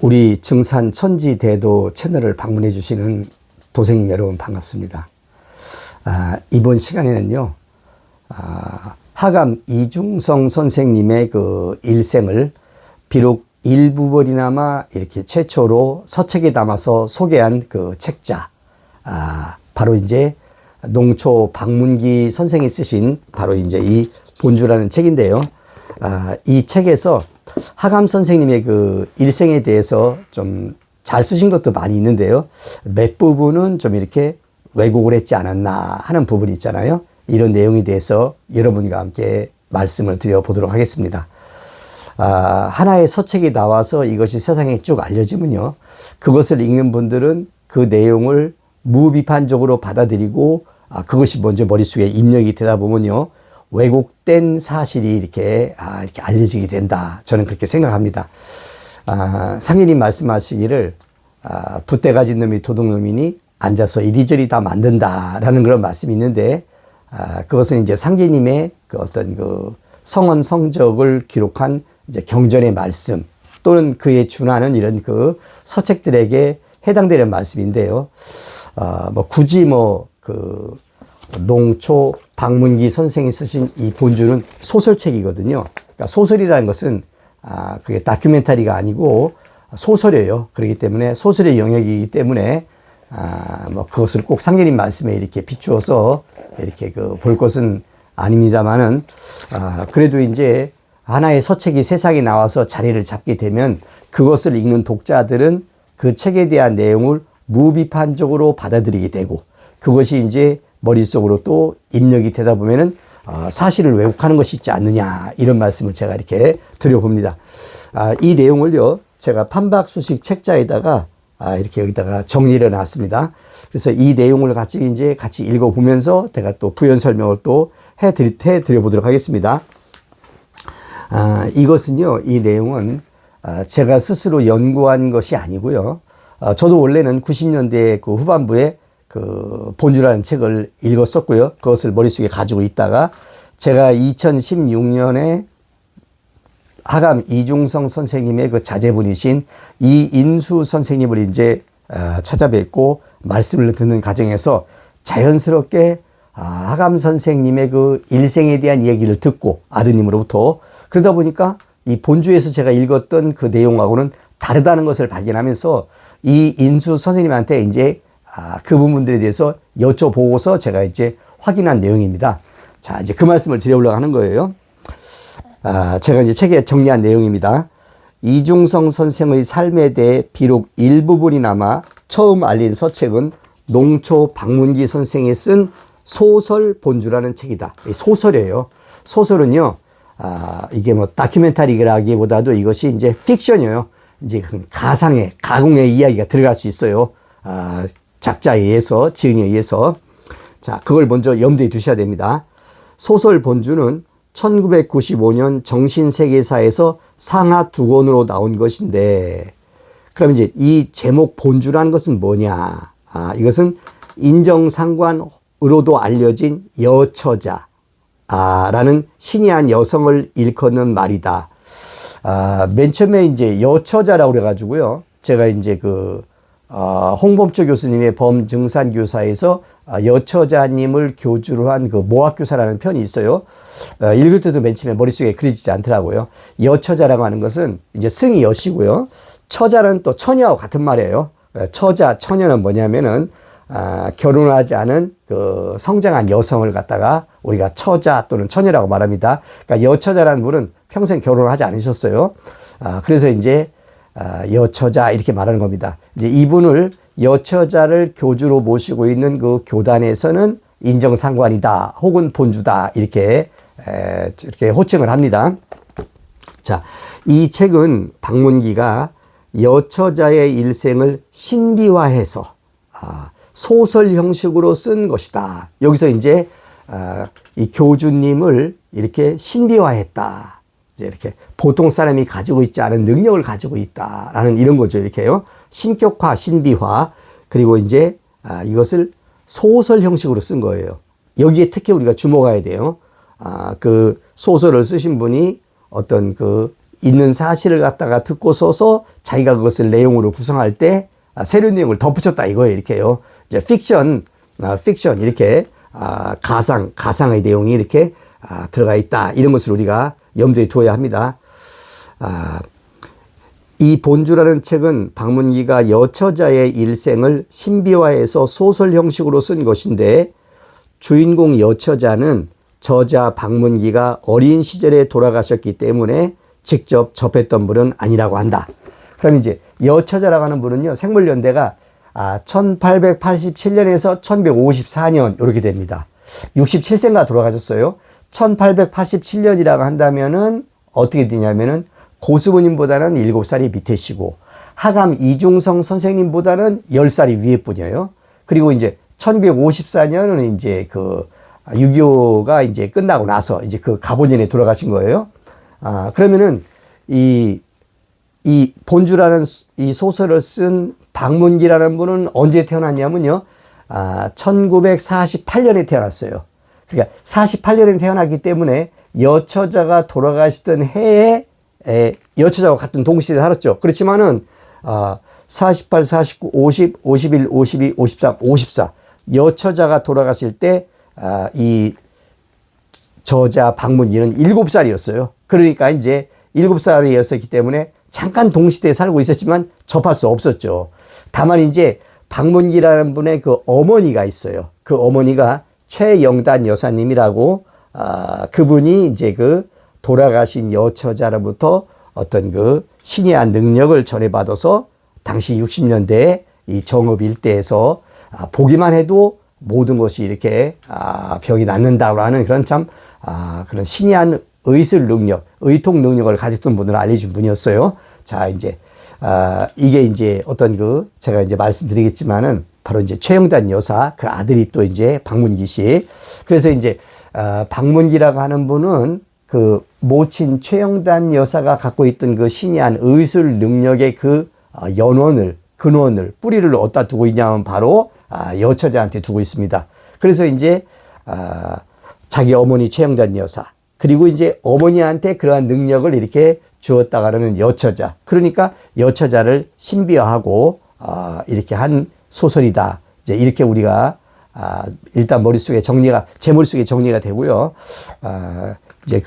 우리 증산 천지대도 채널을 방문해 주시는 도생님 여러분 반갑습니다. 이번 시간에는요, 하감 이중성 선생님의 그 일생을 비록 일부분이나마 이렇게 최초로 서책에 담아서 소개한 그 책자, 바로 이제 농초 박문기 선생이 쓰신 바로 이제 이 본주라는 책인데요. 이 책에서 하감 선생님의 그 일생에 대해서 좀 잘 쓰신 것도 많이 있는데요. 몇 부분은 좀 이렇게 왜곡을 했지 않았나 하는 부분이 있잖아요. 이런 내용에 대해서 여러분과 함께 말씀을 드려보도록 하겠습니다. 하나의 서책이 나와서 이것이 세상에 쭉 알려지면요, 그것을 읽는 분들은 그 내용을 무비판적으로 받아들이고 그것이 먼저 머릿속에 입력이 되다 보면요, 왜곡된 사실이 이렇게 알려지게 된다. 저는 그렇게 생각합니다. 상인이 말씀하시기를 붓대 가진 놈이 도둑놈이니 앉아서 이리저리 다 만든다라는 그런 말씀이 있는데, 그것은 이제 상제님의 그 어떤 그 성언 성적을 기록한 이제 경전의 말씀 또는 그에 준하는 이런 그 서책들에게 해당되는 말씀인데요. 굳이 그 농초 박문기 선생이 쓰신 이 본주는 소설책이거든요. 그러니까 소설이라는 것은 그게 다큐멘터리가 아니고 소설이에요. 그렇기 때문에 소설의 영역이기 때문에 그것을 꼭 상제님 말씀에 이렇게 비추어서 이렇게 볼 것은 아닙니다만은, 그래도 이제 하나의 서책이 세상에 나와서 자리를 잡게 되면 그것을 읽는 독자들은 그 책에 대한 내용을 무비판적으로 받아들이게 되고, 그것이 이제 머릿속으로 또 입력이 되다 보면은 사실을 왜곡하는 것이 있지 않느냐, 이런 말씀을 제가 이렇게 드려봅니다. 이 내용을요, 제가 판박수식 책자에다가 이렇게 여기다가 정리를 해놨습니다. 그래서 이 내용을 같이 읽어보면서 제가 또 부연 설명을 또 해드려 보도록 하겠습니다. 이것은요, 이 내용은 제가 스스로 연구한 것이 아니고요. 저도 원래는 90년대 그 후반부에 그 본주라는 책을 읽었었고요. 그것을 머릿속에 가지고 있다가 제가 2016년에 하감 이중성 선생님의 그 자제분이신 이인수 선생님을 이제 찾아뵙고 말씀을 듣는 과정에서 자연스럽게 하감 선생님의 그 일생에 대한 이야기를 듣고 아드님으로부터, 그러다 보니까 이 본주에서 제가 읽었던 그 내용하고는 다르다는 것을 발견하면서 이 인수 선생님한테 이제 그 부분들에 대해서 여쭤보고서 제가 이제 확인한 내용입니다. 자, 이제 그 말씀을 드려보려고 하는 거예요. 제가 이제 책에 정리한 내용입니다. 이중성 선생의 삶에 대해 비록 일부분이나마 처음 알린 서책은 농초 박문기 선생이 쓴 소설 본주라는 책이다. 소설이에요. 소설은요, 이게 뭐 다큐멘터리라기보다도 이것이 이제 픽션이에요. 이제 그것은 가공의 이야기가 들어갈 수 있어요. 작자에 의해서, 지은에 의해서. 자, 그걸 먼저 염두에 두셔야 됩니다. 소설 본주는 1995년 정신세계사에서 상하 2권으로 나온 것인데, 그럼 이제 이 제목 본주라는 것은 뭐냐? 이것은 인정상관으로도 알려진 여처자라는 신이 한 여성을 일컫는 말이다. 맨 처음에 이제 여처자라고 그래가지고요, 제가 이제 홍범초 교수님의 범증산교사에서 여처자님을 교주로 한 그 모학교사라는 편이 있어요. 읽을 때도 맨 처음에 머릿속에 그려지지 않더라고요. 여처자라고 하는 것은 이제 승이 여시고요. 처자는 또 처녀하고 같은 말이에요. 처자, 처녀는 뭐냐면은, 결혼하지 않은 그 성장한 여성을 갖다가 우리가 처자 또는 처녀라고 말합니다. 그러니까 여처자라는 분은 평생 결혼을 하지 않으셨어요. 그래서 이제 여처자 이렇게 말하는 겁니다. 이제 이분을 여처자를 교주로 모시고 있는 그 교단에서는 인정상관이다 혹은 본주다 이렇게 호칭을 합니다. 자, 이 책은 박문기가 여처자의 일생을 신비화해서 소설 형식으로 쓴 것이다. 여기서 이제 이 교주님을 이렇게 신비화했다. 이렇게 보통 사람이 가지고 있지 않은 능력을 가지고 있다라는 이런 거죠. 이렇게요. 신격화, 신비화. 그리고 이제 이것을 소설 형식으로 쓴 거예요. 여기에 특히 우리가 주목해야 돼요. 그 소설을 쓰신 분이 어떤 그 있는 사실을 갖다가 듣고서서 자기가 그것을 내용으로 구성할 때 새로운 내용을 덧붙였다 이거예요. 이렇게요. 이제 픽션 이렇게 가상의 내용이 이렇게 들어가 있다. 이런 것을 우리가 염두에 두어야 합니다. 이 본주라는 책은 박문기가 여처자의 일생을 신비화해서 소설 형식으로 쓴 것인데 주인공 여처자는 저자 박문기가 어린 시절에 돌아가셨기 때문에 직접 접했던 분은 아니라고 한다. 그럼 이제 여처자라고 하는 분은요, 생물연대가 1887년에서 1954년 이렇게 됩니다. 67세인가 돌아가셨어요. 1887년이라고 한다면은 어떻게 되냐면은 고수부님보다는 7살이 밑에시고 하감 이중성 선생님보다는 10살이 위에 뿐이에요. 그리고 이제 1954년은 이제 그 6.25가 이제 끝나고 나서 이제 그 가보년에 돌아가신 거예요. 그러면은 이 본주라는 이 소설을 쓴 박문기라는 분은 언제 태어났냐면요. 1948년에 태어났어요. 그러니까 48년에 태어났기 때문에 여처자가 돌아가시던 해에 여처자와 같은 동시대에 살았죠. 그렇지만은 48, 49, 50, 51, 52, 53, 54 여처자가 돌아가실 때 이 저자 박문기는 7살이었어요. 그러니까 이제 7살이었기 때문에 잠깐 동시대에 살고 있었지만 접할 수 없었죠. 다만 이제 박문기라는 분의 그 어머니가 있어요. 그 어머니가 최영단 여사님이라고 그분이 이제 그 돌아가신 여처자로부터 어떤 그 신의한 능력을 전해받아서 당시 60년대에 이 정읍 일대에서 보기만 해도 모든 것이 이렇게 병이 낫는다고 하는 그런 참 그런 신의한 의술 능력, 의통 능력을 가졌던 분을 알려준 분이었어요. 자, 이제 이게 이제 어떤 그 제가 이제 말씀드리겠지만은 바로 이제 최영단 여사 그 아들이 또 이제 박문기 씨. 그래서 이제 박문기라고 하는 분은 그 모친 최영단 여사가 갖고 있던 그 신의한 의술 능력의 그 근원을 뿌리를 어디다 두고 있냐면 바로 여처자한테 두고 있습니다. 그래서 이제 자기 어머니 최영단 여사 그리고 이제 어머니한테 그러한 능력을 이렇게 주었다가는 여처자. 그러니까 여처자를 신비화하고 이렇게 한 소설이다. 이제 이렇게 우리가 일단 제 머릿속에 정리가 되고요. 이제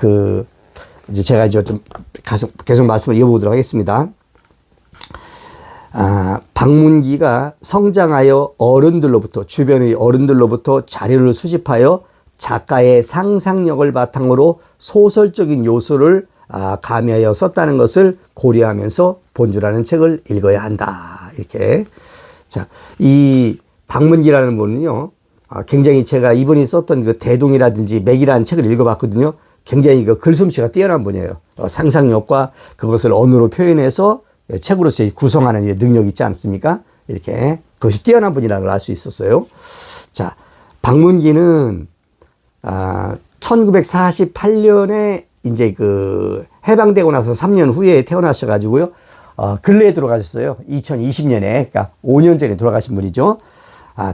제가 이제 좀 계속 말씀을 이어보도록 하겠습니다. 박문기가 성장하여 주변의 어른들로부터 자료를 수집하여 작가의 상상력을 바탕으로 소설적인 요소를 가미하여 썼다는 것을 고려하면서 본주라는 책을 읽어야 한다. 이렇게. 자, 이 박문기라는 분은요, 굉장히 제가 이분이 썼던 그 대동이라든지 맥이라는 책을 읽어봤거든요. 굉장히 그 글솜씨가 뛰어난 분이에요. 상상력과 그것을 언어로 표현해서 책으로서 구성하는 능력이 있지 않습니까? 이렇게 그것이 뛰어난 분이라는 걸 알 수 있었어요. 자, 박문기는 1948년에 이제 그 해방되고 나서 3년 후에 태어나셔가지고요. 근래에 돌아가셨어요. 2020년에, 그러니까 5년 전에 돌아가신 분이죠.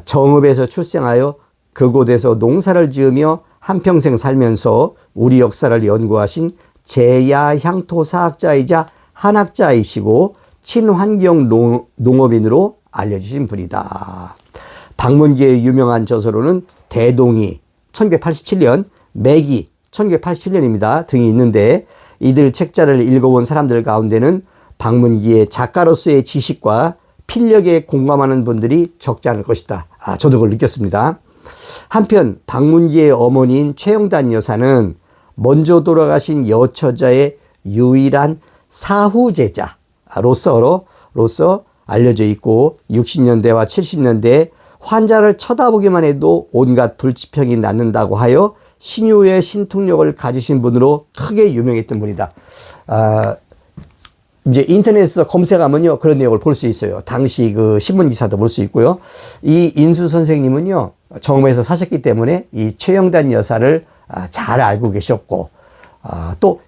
정읍에서 출생하여 그곳에서 농사를 지으며 한평생 살면서 우리 역사를 연구하신 제야향토사학자이자 한학자이시고 친환경 농업인으로 알려주신 분이다. 박문기의 유명한 저서로는 대동이 1987년, 맥이 1987년입니다. 등이 있는데 이들 책자를 읽어본 사람들 가운데는 박문기의 작가로서의 지식과 필력에 공감하는 분들이 적지 않을 것이다. 저도 그걸 느꼈습니다. 한편 박문기의 어머니인 최영단 여사는 먼저 돌아가신 여처자의 유일한 사후제자로서 알려져 있고 60년대와 70년대에 환자를 쳐다보기만 해도 온갖 불치병이 낫는다고 하여 신유의 신통력을 가지신 분으로 크게 유명했던 분이다. 이제 인터넷에서 검색하면요 그런 내용을 볼 수 있어요. 당시 그 신문 기사도 볼 수 있고요. 이 인수 선생님은요 정읍에서 사셨기 때문에 이 최영단 여사를 잘 알고 계셨고 또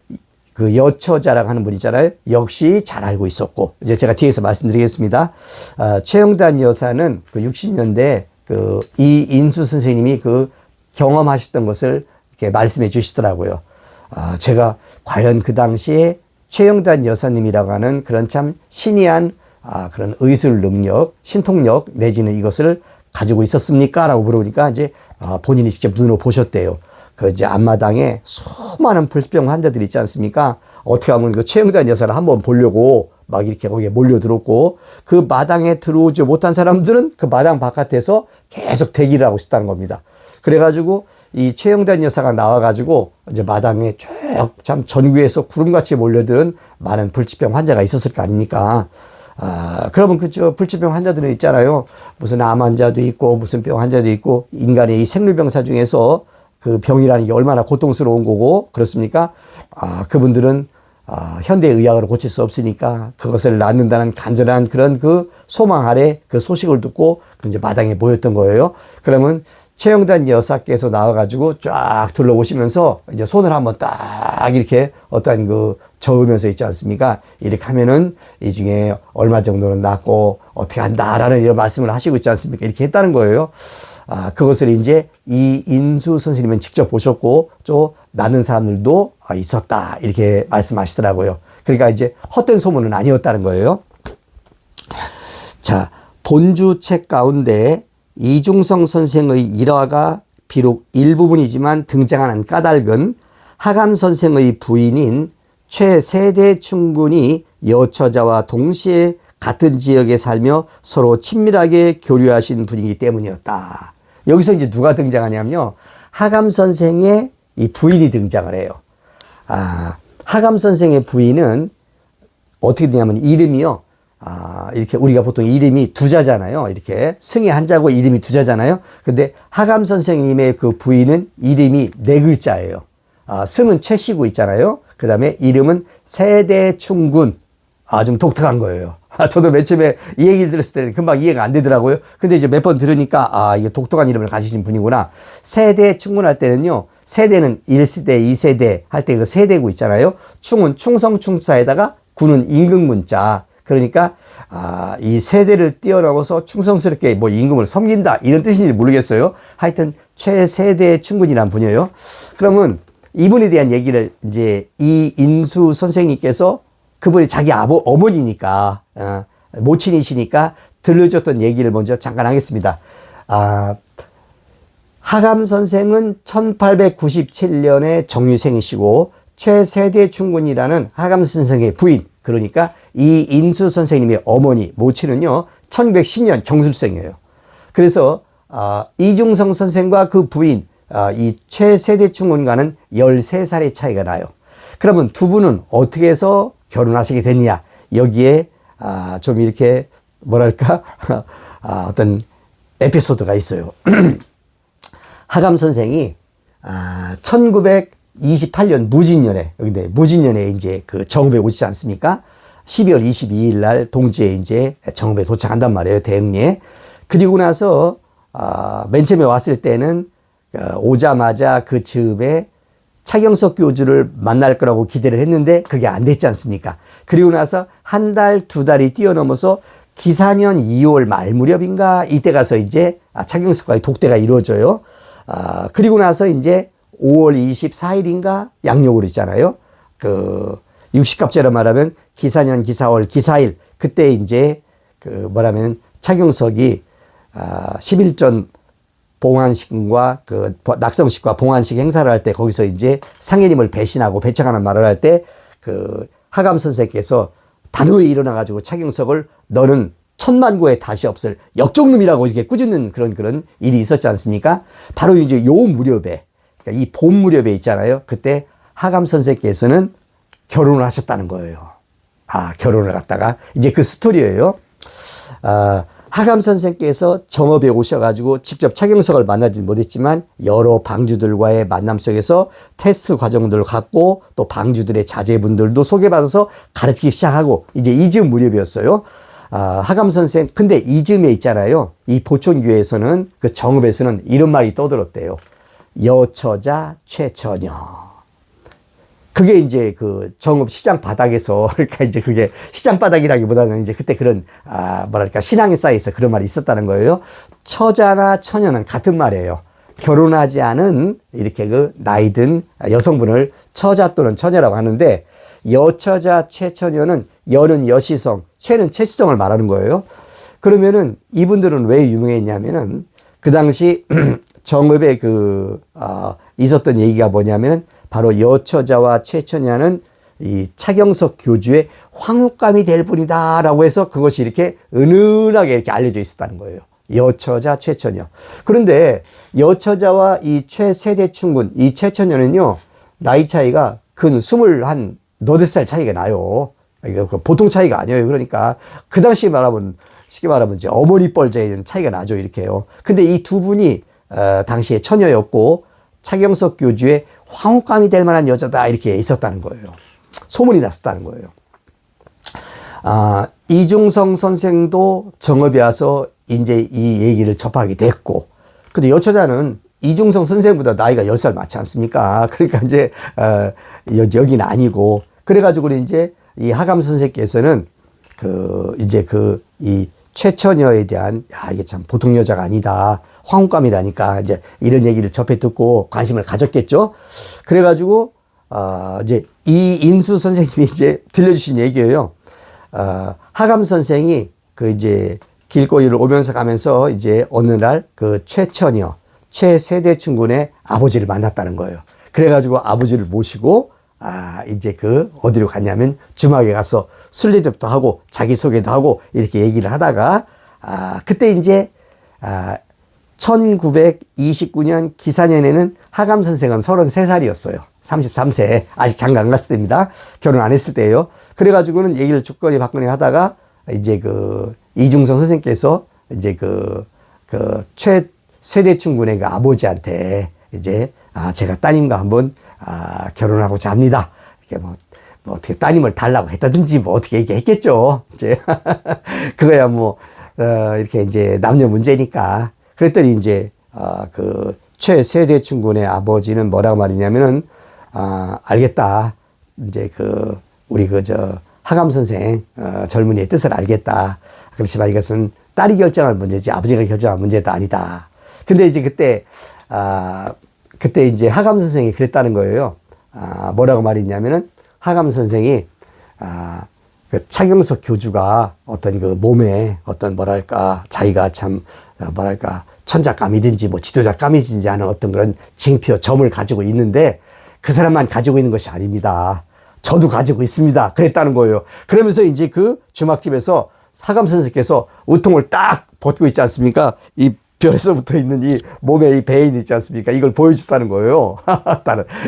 그 여처자라고 하는 분이잖아요. 역시 잘 알고 있었고 이제 제가 뒤에서 말씀드리겠습니다. 최영단 여사는 그 60년대 그 이 인수 선생님이 그 경험하셨던 것을 이렇게 말씀해 주시더라고요. 제가 과연 그 당시에 최영단 여사님이라고 하는 그런 참 신이한 그런 의술 능력, 신통력 내지는 이것을 가지고 있었습니까? 라고 물어보니까 이제 본인이 직접 눈으로 보셨대요. 그 이제 앞마당에 수많은 불치병 환자들이 있지 않습니까? 어떻게 하면 그 최영단 여사를 한번 보려고 막 이렇게 거기에 몰려들었고, 그 마당에 들어오지 못한 사람들은 그 마당 바깥에서 계속 대기를 하고 있었다는 겁니다. 그래가지고 이 최영단 여사가 나와가지고 이제 마당에 쭉 참 전국에서 구름같이 몰려드는 많은 불치병 환자가 있었을 거 아닙니까? 그러면 그저 불치병 환자들은 있잖아요. 무슨 암 환자도 있고 무슨 병 환자도 있고, 인간의 이 생로병사 중에서 그 병이라는 게 얼마나 고통스러운 거고 그렇습니까? 그분들은 현대의학으로 고칠 수 없으니까 그것을 낫는다는 간절한 그런 그 소망 아래 그 소식을 듣고 이제 마당에 모였던 거예요. 그러면 최영단 여사께서 나와가지고 쫙 둘러보시면서 이제 손을 한번 딱 이렇게 어떤 그 저으면서 있지 않습니까? 이렇게 하면은 이 중에 얼마 정도는 낫고 어떻게 한다라는 이런 말씀을 하시고 있지 않습니까? 이렇게 했다는 거예요. 그것을 이제 이 인수 선생님은 직접 보셨고, 또 낫는 사람들도 있었다. 이렇게 말씀하시더라고요. 그러니까 이제 헛된 소문은 아니었다는 거예요. 자, 본주 책 가운데 이중성 선생의 일화가 비록 일부분이지만 등장하는 까닭은 하감 선생의 부인인 최세대충군이 여처자와 동시에 같은 지역에 살며 서로 친밀하게 교류하신 분이기 때문이었다. 여기서 이제 누가 등장하냐면요, 하감 선생의 이 부인이 등장을 해요. 하감 선생의 부인은 어떻게 되냐면 이름이요, 이렇게 우리가 보통 이름이 두자잖아요. 이렇게 승의 한자고 이름이 두자잖아요. 근데 하감 선생님의 그 부인은 이름이 네 글자예요. 승은 최씨고 있잖아요. 그 다음에 이름은 세대충군. 좀 독특한 거예요. 저도 맨 처음에 이 얘기를 들었을 때 금방 이해가 안 되더라고요. 근데 이제 몇 번 들으니까 이게 독특한 이름을 가지신 분이구나. 세대충군할 때는요, 세대는 1세대, 2세대 할 때 그 세대고 있잖아요. 충은 충성충자에다가 군은 임금문자. 그러니까 이 세대를 뛰어넘어서 충성스럽게 뭐 임금을 섬긴다 이런 뜻인지 모르겠어요. 하여튼 최세대 충군이란 분이에요. 그러면 이분에 대한 얘기를 이제 이 인수 선생님께서, 그분이 자기 어머니니까 모친이시니까 들려줬던 얘기를 먼저 잠깐 하겠습니다. 하감 선생은 1897년에 정유생이시고 최세대충군이라는 하감 선생의 부인, 그러니까 이 인수 선생님의 어머니 모친은요 1910년 경술생이에요. 그래서 이중성 선생과 그 부인 이 최세대충군과는 13살의 차이가 나요. 그러면 두 분은 어떻게 해서 결혼하시게 됐냐? 여기에 좀 이렇게 뭐랄까 어떤 에피소드가 있어요. 하감 선생이 1928년 무진년에, 근데 무진년에 이제 그 정읍에 오시지 않습니까? 12월 22일 날 동지에 이제 정읍에 도착한단 말이에요, 대흥리에. 그리고 나서 맨 처음에 왔을 때는 오자마자 그 즈음에 차경석 교주를 만날 거라고 기대를 했는데 그게 안 됐지 않습니까? 그리고 나서 한 달, 두 달이 뛰어넘어서 기사년 2월 말 무렵인가 이때 가서 이제 차경석과의 독대가 이루어져요. 그리고 나서 이제 5월 24일인가 양력으로 있잖아요. 그 60갑제로 말하면 기사년, 기사월, 기사일, 그때 이제 그 뭐라면 차경석이 11전 봉환식과 그 낙성식과 봉환식 행사를 할 때 거기서 이제 상해님을 배신하고 배척하는 말을 할 때 그 하감 선생께서 단호히 일어나가지고 차경석을 너는 천만고에 다시 없을 역적놈이라고 이렇게 꾸짖는 그런 일이 있었지 않습니까? 바로 이제 요 무렵에, 그러니까 이 봄 무렵에 있잖아요. 그때 하감 선생께서는 결혼을 하셨다는 거예요. 결혼을 갖다가 이제 그 스토리예요. 하감 선생께서 정읍에 오셔가지고 직접 차경석을 만나지 못했지만 여러 방주들과의 만남 속에서 테스트 과정들을 갖고 또 방주들의 자제분들도 소개받아서 가르치기 시작하고 이제 이즈음 무렵이었어요. 하감 선생, 근데 이즈음에 있잖아요. 이 보촌교회에서는 그 정읍에서는 이런 말이 떠들었대요. 여처자 최처녀. 그게 이제 그 정읍 시장 바닥에서, 그러니까 이제 그게 시장 바닥이라기보다는 이제 그때 그런, 뭐랄까, 신앙에 쌓여서 그런 말이 있었다는 거예요. 처자나 처녀는 같은 말이에요. 결혼하지 않은 이렇게 그 나이 든 여성분을 처자 또는 처녀라고 하는데, 여처자 최처녀는 여는 여시성, 최는 최시성을 말하는 거예요. 그러면은 이분들은 왜 유명했냐면은 그 당시 정읍에 있었던 얘기가 뭐냐면은 바로 여처자와 최처녀는 이 차경석 교주의 황후감이 될 분이다라고 해서 그것이 이렇게 은은하게 이렇게 알려져 있었다는 거예요. 여처자, 최처녀. 그런데 여처자와 이 최세대충군, 이 최처녀는요, 나이 차이가 근 24살 차이가 나요. 이거 보통 차이가 아니에요. 그러니까 그 당시 말하면, 쉽게 말하면 이제 어머니 뻘자에는 차이가 나죠. 이렇게요. 근데 이 두 분이, 당시에 처녀였고, 차경석 교주의 황후감이 될 만한 여자다. 이렇게 있었다는 거예요. 소문이 났었다는 거예요. 이중성 선생도 정읍에 와서 이제 이 얘기를 접하게 됐고, 근데 여처자는 이중성 선생보다 나이가 10살 많지 않습니까? 그러니까 이제, 여기는 아니고, 그래가지고 이제 이 하감 선생께서는 이 최처녀에 대한, 이게 참 보통 여자가 아니다. 황후감이라니까 이제 이런 얘기를 접해 듣고 관심을 가졌겠죠? 그래가지고, 이제 이인수 선생님이 이제 들려주신 얘기예요. 하감 선생이 이제 길거리를 오면서 가면서 이제 어느 날 최처녀, 최세대충군의 아버지를 만났다는 거예요. 그래가지고 아버지를 모시고, 이제 어디로 갔냐면 주막에 가서 순례접도 하고 자기소개도 하고 이렇게 얘기를 하다가, 그때 이제, 1929년 기사년에는 하감 선생은 33살이었어요. 33세. 아직 장가 안 갔을 때입니다. 결혼 안 했을 때예요. 그래가지고는 얘기를 죽거리 받거리 하다가 이제 이중성 선생께서 이제 최세대충군의 아버지한테 이제 제가 따님과 한번 결혼하고자 합니다. 이렇게 뭐 어떻게 따님을 달라고 했다든지 뭐 어떻게 얘기했겠죠. 이제 그거야 뭐 이렇게 이제 남녀 문제니까. 그랬더니 이제 최세대충군의 아버지는 뭐라고 말이냐면은 알겠다. 이제 우리 하감 선생 젊은이의 뜻을 알겠다. 그렇지만 이것은 딸이 결정할 문제지 아버지가 결정할 문제도 아니다. 근데 이제 그때 이제 하감 선생이 그랬다는 거예요. 뭐라고 말했냐면은 하감 선생이 차경석 교주가 어떤 몸에 어떤 자기가 참 천자감이든지 뭐 지도자감이든지 하는 어떤 그런 징표 점을 가지고 있는데 그 사람만 가지고 있는 것이 아닙니다. 저도 가지고 있습니다. 그랬다는 거예요. 그러면서 이제 주막집에서 하감 선생께서 우통을 딱 벗고 있지 않습니까? 이 별에서 붙어 있는 이 몸에 이 배인 있지 않습니까? 이걸 보여줬다는 거예요.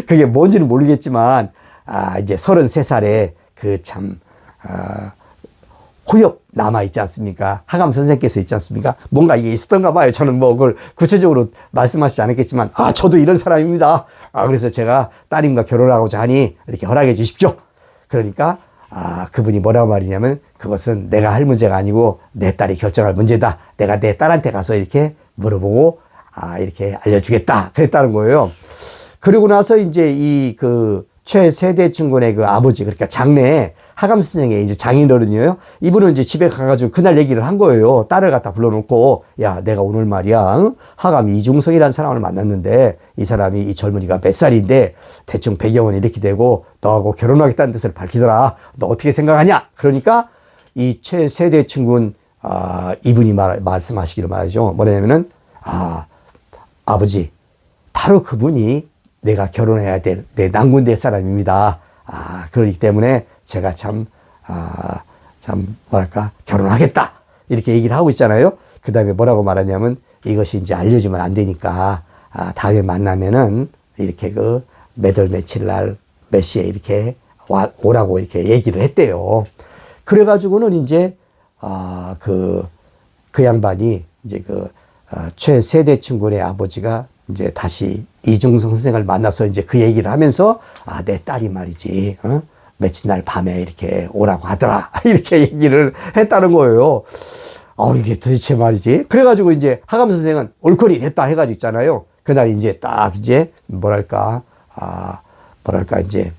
그게 뭔지는 모르겠지만, 이제 33살에 호엽 남아있지 않습니까? 하감 선생께서 있지 않습니까? 뭔가 이게 있었던가 봐요. 저는 뭐 그걸 구체적으로 말씀하시지 않았겠지만, 저도 이런 사람입니다. 그래서 제가 따님과 결혼하고자 하니 이렇게 허락해 주십시오. 그러니까, 그분이 뭐라고 말이냐면, 그것은 내가 할 문제가 아니고 내 딸이 결정할 문제다. 내가 내 딸한테 가서 이렇게 물어보고, 이렇게 알려주겠다. 그랬다는 거예요. 그리고 나서 이제 최세대충군의 아버지, 그러니까 장래에 하감 선생의 이제 장인어른이에요. 이분은 이제 집에 가가지고 그날 얘기를 한 거예요. 딸을 갖다 불러놓고, 야, 내가 오늘 말이야, 응? 하감 이중성이라는 사람을 만났는데, 이 사람이 이 젊은이가 몇 살인데, 대충 배경은 이렇게 되고, 너하고 결혼하겠다는 뜻을 밝히더라. 너 어떻게 생각하냐? 그러니까, 이 최세대충군, 이분이 말씀하시기를 말하죠. 뭐냐면은, 아버지, 바로 그분이 내가 결혼해야 될, 내 낭군될 사람입니다. 그렇기 때문에 제가 결혼하겠다. 이렇게 얘기를 하고 있잖아요. 그 다음에 뭐라고 말하냐면 이것이 이제 알려지면 안 되니까, 다음에 만나면은 이렇게 몇 월 며칠 날 몇 시에 이렇게 오라고 이렇게 얘기를 했대요. 그래가지고는 이제, 그 양반이 이제 최세대충군의 아버지가 이제 다시 이중성 선생을 만나서 이제 그 얘기를 하면서, 내 딸이 말이지, 며칠 날 밤에 이렇게 오라고 하더라. 이렇게 얘기를 했다는 거예요. 이게 도대체 말이지. 그래가지고 이제 하감 선생은 옳거니 됐다 해가지고 있잖아요. 그날 이제 딱 이제 이제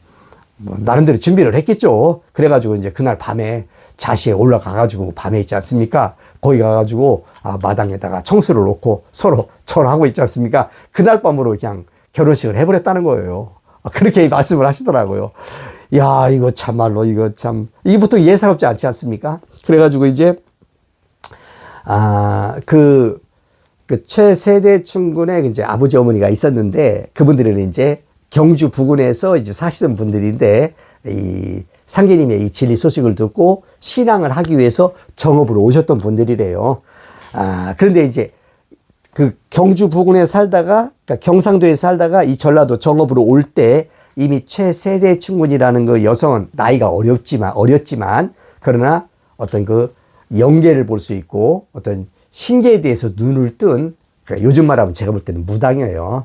뭐 나름대로 준비를 했겠죠. 그래가지고 이제 그날 밤에 자시에 올라가가지고 밤에 있지 않습니까? 거기 가가지고 마당에다가 청수를 놓고 서로 절하고 있지 않습니까? 그날 밤으로 그냥 결혼식을 해버렸다는 거예요. 그렇게 말씀을 하시더라고요. 야, 이거 참말로, 이거 참, 이게 보통 예사롭지 않지 않습니까? 그래가지고 이제, 그 최세대충군의 이제 아버지 어머니가 있었는데, 그분들은 이제 경주 부근에서 이제 사시던 분들인데, 이 상계님의 이 진리 소식을 듣고 신앙을 하기 위해서 정읍으로 오셨던 분들이래요. 그런데 이제 그 경주 부근에 살다가, 그러니까 경상도에 살다가 이 전라도 정읍으로 올 때 이미 최세대충군이라는 그 여성은 나이가 어렸지만, 그러나 어떤 그 영계를 볼 수 있고 어떤 신계에 대해서 눈을 뜬, 그러니까 요즘 말하면 제가 볼 때는 무당이에요.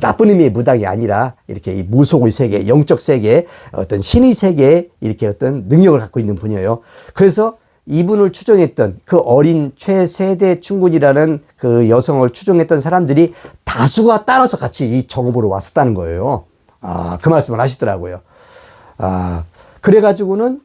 나쁜 의미의 무당이 아니라 이렇게 이 무속의 세계, 영적 세계, 어떤 신의 세계에 이렇게 어떤 능력을 갖고 있는 분이에요. 그래서 이분을 추종했던 그 어린 최세대충군이라는 그 여성을 추종했던 사람들이 다수가 따라서 같이 이 정읍으로 왔었다는 거예요. 그 말씀을 하시더라고요. 그래가지고는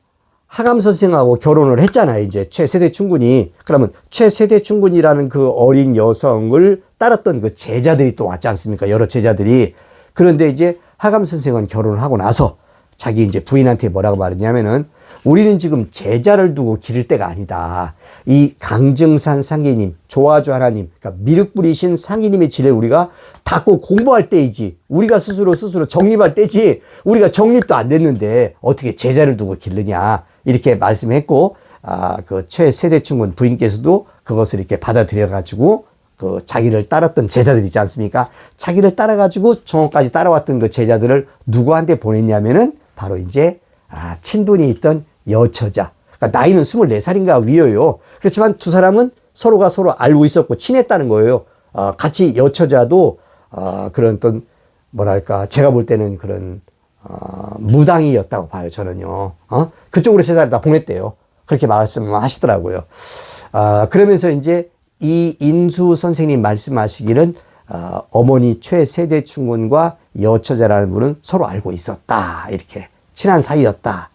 하감 선생하고 결혼을 했잖아요. 이제 최세대충군이. 그러면 최세대충군이라는 그 어린 여성을 따랐던 그 제자들이 또 왔지 않습니까? 여러 제자들이. 그런데 이제 하감 선생은 결혼을 하고 나서 자기 이제 부인한테 뭐라고 말했냐면은 우리는 지금 제자를 두고 기를 때가 아니다. 이 강증산 상계님, 조아주 하나님, 그러니까 미륵 뿌리신 상계님의 지혜를 우리가 닫고 공부할 때이지. 우리가 스스로 정립할 때지. 우리가 정립도 안 됐는데 어떻게 제자를 두고 기르냐. 이렇게 말씀했고, 그 최세대충군 부인께서도 그것을 이렇게 받아들여가지고 그 자기를 따랐던 제자들 있지 않습니까? 자기를 따라가지고 정원까지 따라왔던 그 제자들을 누구한테 보냈냐면은 바로 이제 친분이 있던 여처자. 그러니까 나이는 24살인가 위여요. 그렇지만 두 사람은 서로가 서로 알고 있었고 친했다는 거예요. 같이 여처자도 그런 어떤 뭐랄까 제가 볼 때는 그런 무당이었다고 봐요. 저는요. 그쪽으로 제자를 다 보냈대요. 그렇게 말씀하시더라고요. 그러면서 이제 이 인수 선생님 말씀하시기를 어머니 최세대충군과 여처자라는 분은 서로 알고 있었다. 이렇게 친한 사이였다.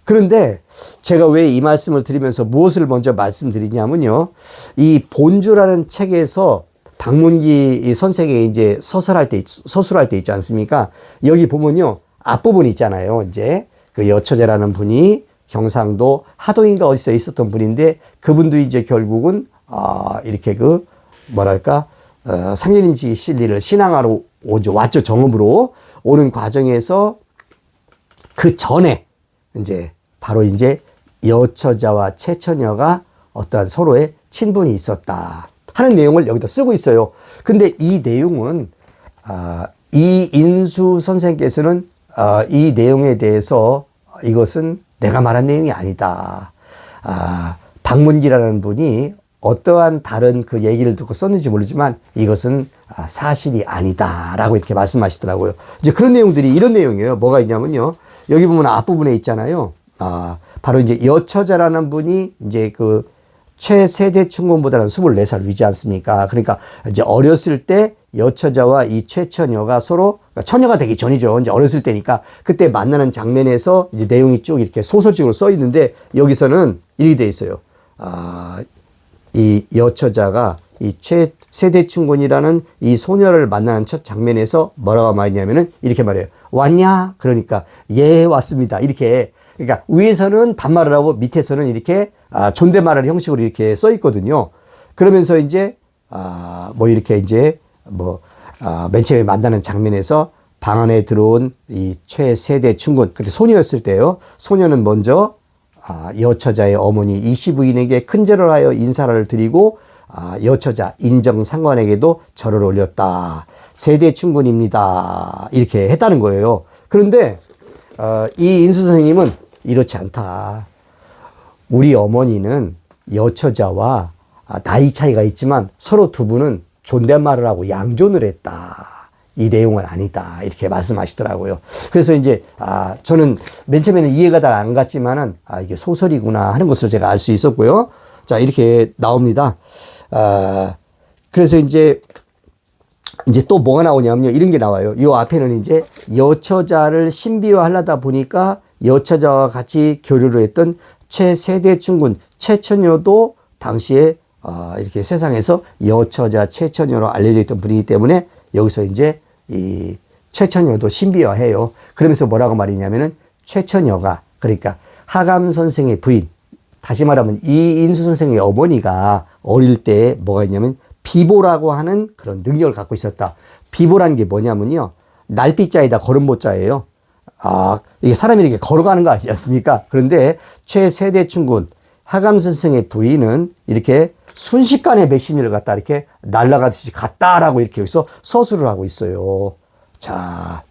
그런데 제가 왜 이 말씀을 드리면서 무엇을 먼저 말씀드리냐면요. 이 본주라는 책에서 박문기 선생이 이제 서술할 때 있지 않습니까? 여기 보면요. 앞부분이 있잖아요. 이제 그 여처자라는 분이 경상도 하동인가 어디서 있었던 분인데 그분도 이제 결국은 이렇게 그 뭐랄까 상계님 진리를 신앙하러 왔죠. 정읍으로 오는 과정에서 그 전에 이제 바로 이제 여처자와 최처녀가 어떠한 서로의 친분이 있었다 하는 내용을 여기다 쓰고 있어요. 근데 이 내용은 이 인수 선생께서는 이 내용에 대해서 이것은 내가 말한 내용이 아니다. 박문기라는 분이 어떠한 다른 그 얘기를 듣고 썼는지 모르지만 이것은 사실이 아니다라고 이렇게 말씀하시더라고요. 이제 그런 내용들이 이런 내용이에요. 뭐가 있냐면요. 여기 보면 앞부분에 있잖아요. 바로 이제 여처자라는 분이 이제 그 최세대충군보다는 24살 위지 않습니까? 그러니까 이제 어렸을 때 여처자와 이 최처녀가 서로, 그러니까 처녀가 되기 전이죠. 이제 어렸을 때니까 그때 만나는 장면에서 이제 내용이 쭉 이렇게 소설식으로 써 있는데 여기서는 이렇게 돼 있어요. 이 여처자가 이 최세대충군이라는 이 소녀를 만나는 첫 장면에서 뭐라고 말했냐면은 이렇게 말해요. 왔냐? 그러니까 예, 왔습니다. 이렇게. 그러니까 위에서는 반말을 하고 밑에서는 이렇게 존댓말을 형식으로 이렇게 써 있거든요. 그러면서 이제 뭐 이렇게 이제 맨 처음에 만나는 장면에서 방 안에 들어온 이 최세대충군, 그때 소녀였을 때요. 소녀는 먼저 여처자의 어머니 이시부인에게 큰절을 하여 인사를 드리고 여처자 인정상관에게도 절을 올렸다. 세대충군입니다. 이렇게 했다는 거예요. 그런데 이 인수 선생님은 이렇지 않다. 우리 어머니는 여처자와 나이 차이가 있지만 서로 두 분은 존댓말을 하고 양존을 했다. 이 내용은 아니다. 이렇게 말씀하시더라고요. 그래서 이제 저는 맨 처음에는 이해가 잘 안 갔지만은 이게 소설이구나 하는 것을 제가 알 수 있었고요. 자, 이렇게 나옵니다. 그래서 이제 또 뭐가 나오냐면요. 이런 게 나와요. 이 앞에는 이제 여처자를 신비화하려다 보니까 여처자와 같이 교류를 했던 최세대충군 최처녀도 당시에 이렇게 세상에서 여처자 최처녀로 알려져 있던 분이기 때문에 여기서 이제 이 최처녀도 신비화해요. 그러면서 뭐라고 말이냐면은 최처녀가, 그러니까 하감 선생의 부인, 다시 말하면 이인수 선생의 어머니가 어릴 때 뭐가 있냐면 비보라고 하는 그런 능력을 갖고 있었다. 비보라는 게 뭐냐면요, 날빛자에다 걸음보자예요. 이게 사람이 이렇게 걸어가는 거 아니지 않습니까? 그런데 최세대충군 하감 선생의 부인은 이렇게 순식간에 몇십 년을 갖다 이렇게 날아가듯이 갔다라고 이렇게 여기서 서술을 하고 있어요. 자,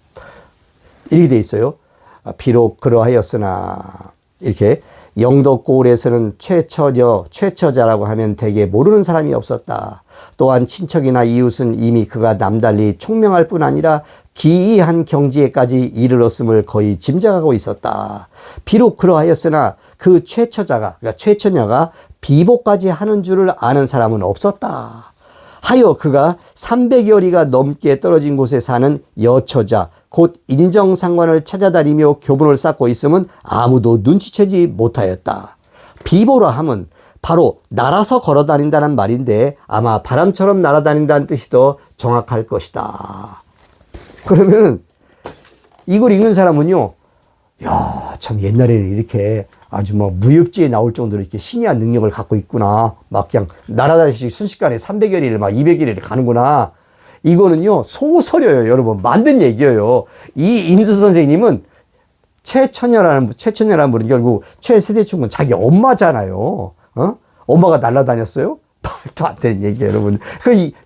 이렇게 돼 있어요. 비록 그러하였으나, 이렇게 영덕고을에서는 최처자라고 하면 대개 모르는 사람이 없었다. 또한 친척이나 이웃은 이미 그가 남달리 총명할 뿐 아니라 기이한 경지에까지 이르렀음을 거의 짐작하고 있었다. 비록 그러하였으나 그 최처자가, 그러니까 최처녀가 비보까지 하는 줄을 아는 사람은 없었다. 하여 그가 300여 리가 넘게 떨어진 곳에 사는 여처자, 곧 인정상관을 찾아다니며 교분을 쌓고 있음은 아무도 눈치채지 못하였다. 비보라 함은 바로 날아서 걸어다닌다는 말인데 아마 바람처럼 날아다닌다는 뜻이 더 정확할 것이다. 그러면 이걸 읽는 사람은요, 야, 참 옛날에는 이렇게 아주 뭐 무협지에 나올 정도로 이렇게 신이한 능력을 갖고 있구나. 막 그냥 날아다니시 순식간에 300여 리를 막 200여 리를 가는구나. 이거는요, 소설이에요, 여러분. 만든 얘기예요. 이 인수 선생님은 최처녀라는 분은 결국 최세대충은 자기 엄마잖아요. 엄마가 날아다녔어요? 말도 안 되는 얘기예요, 여러분.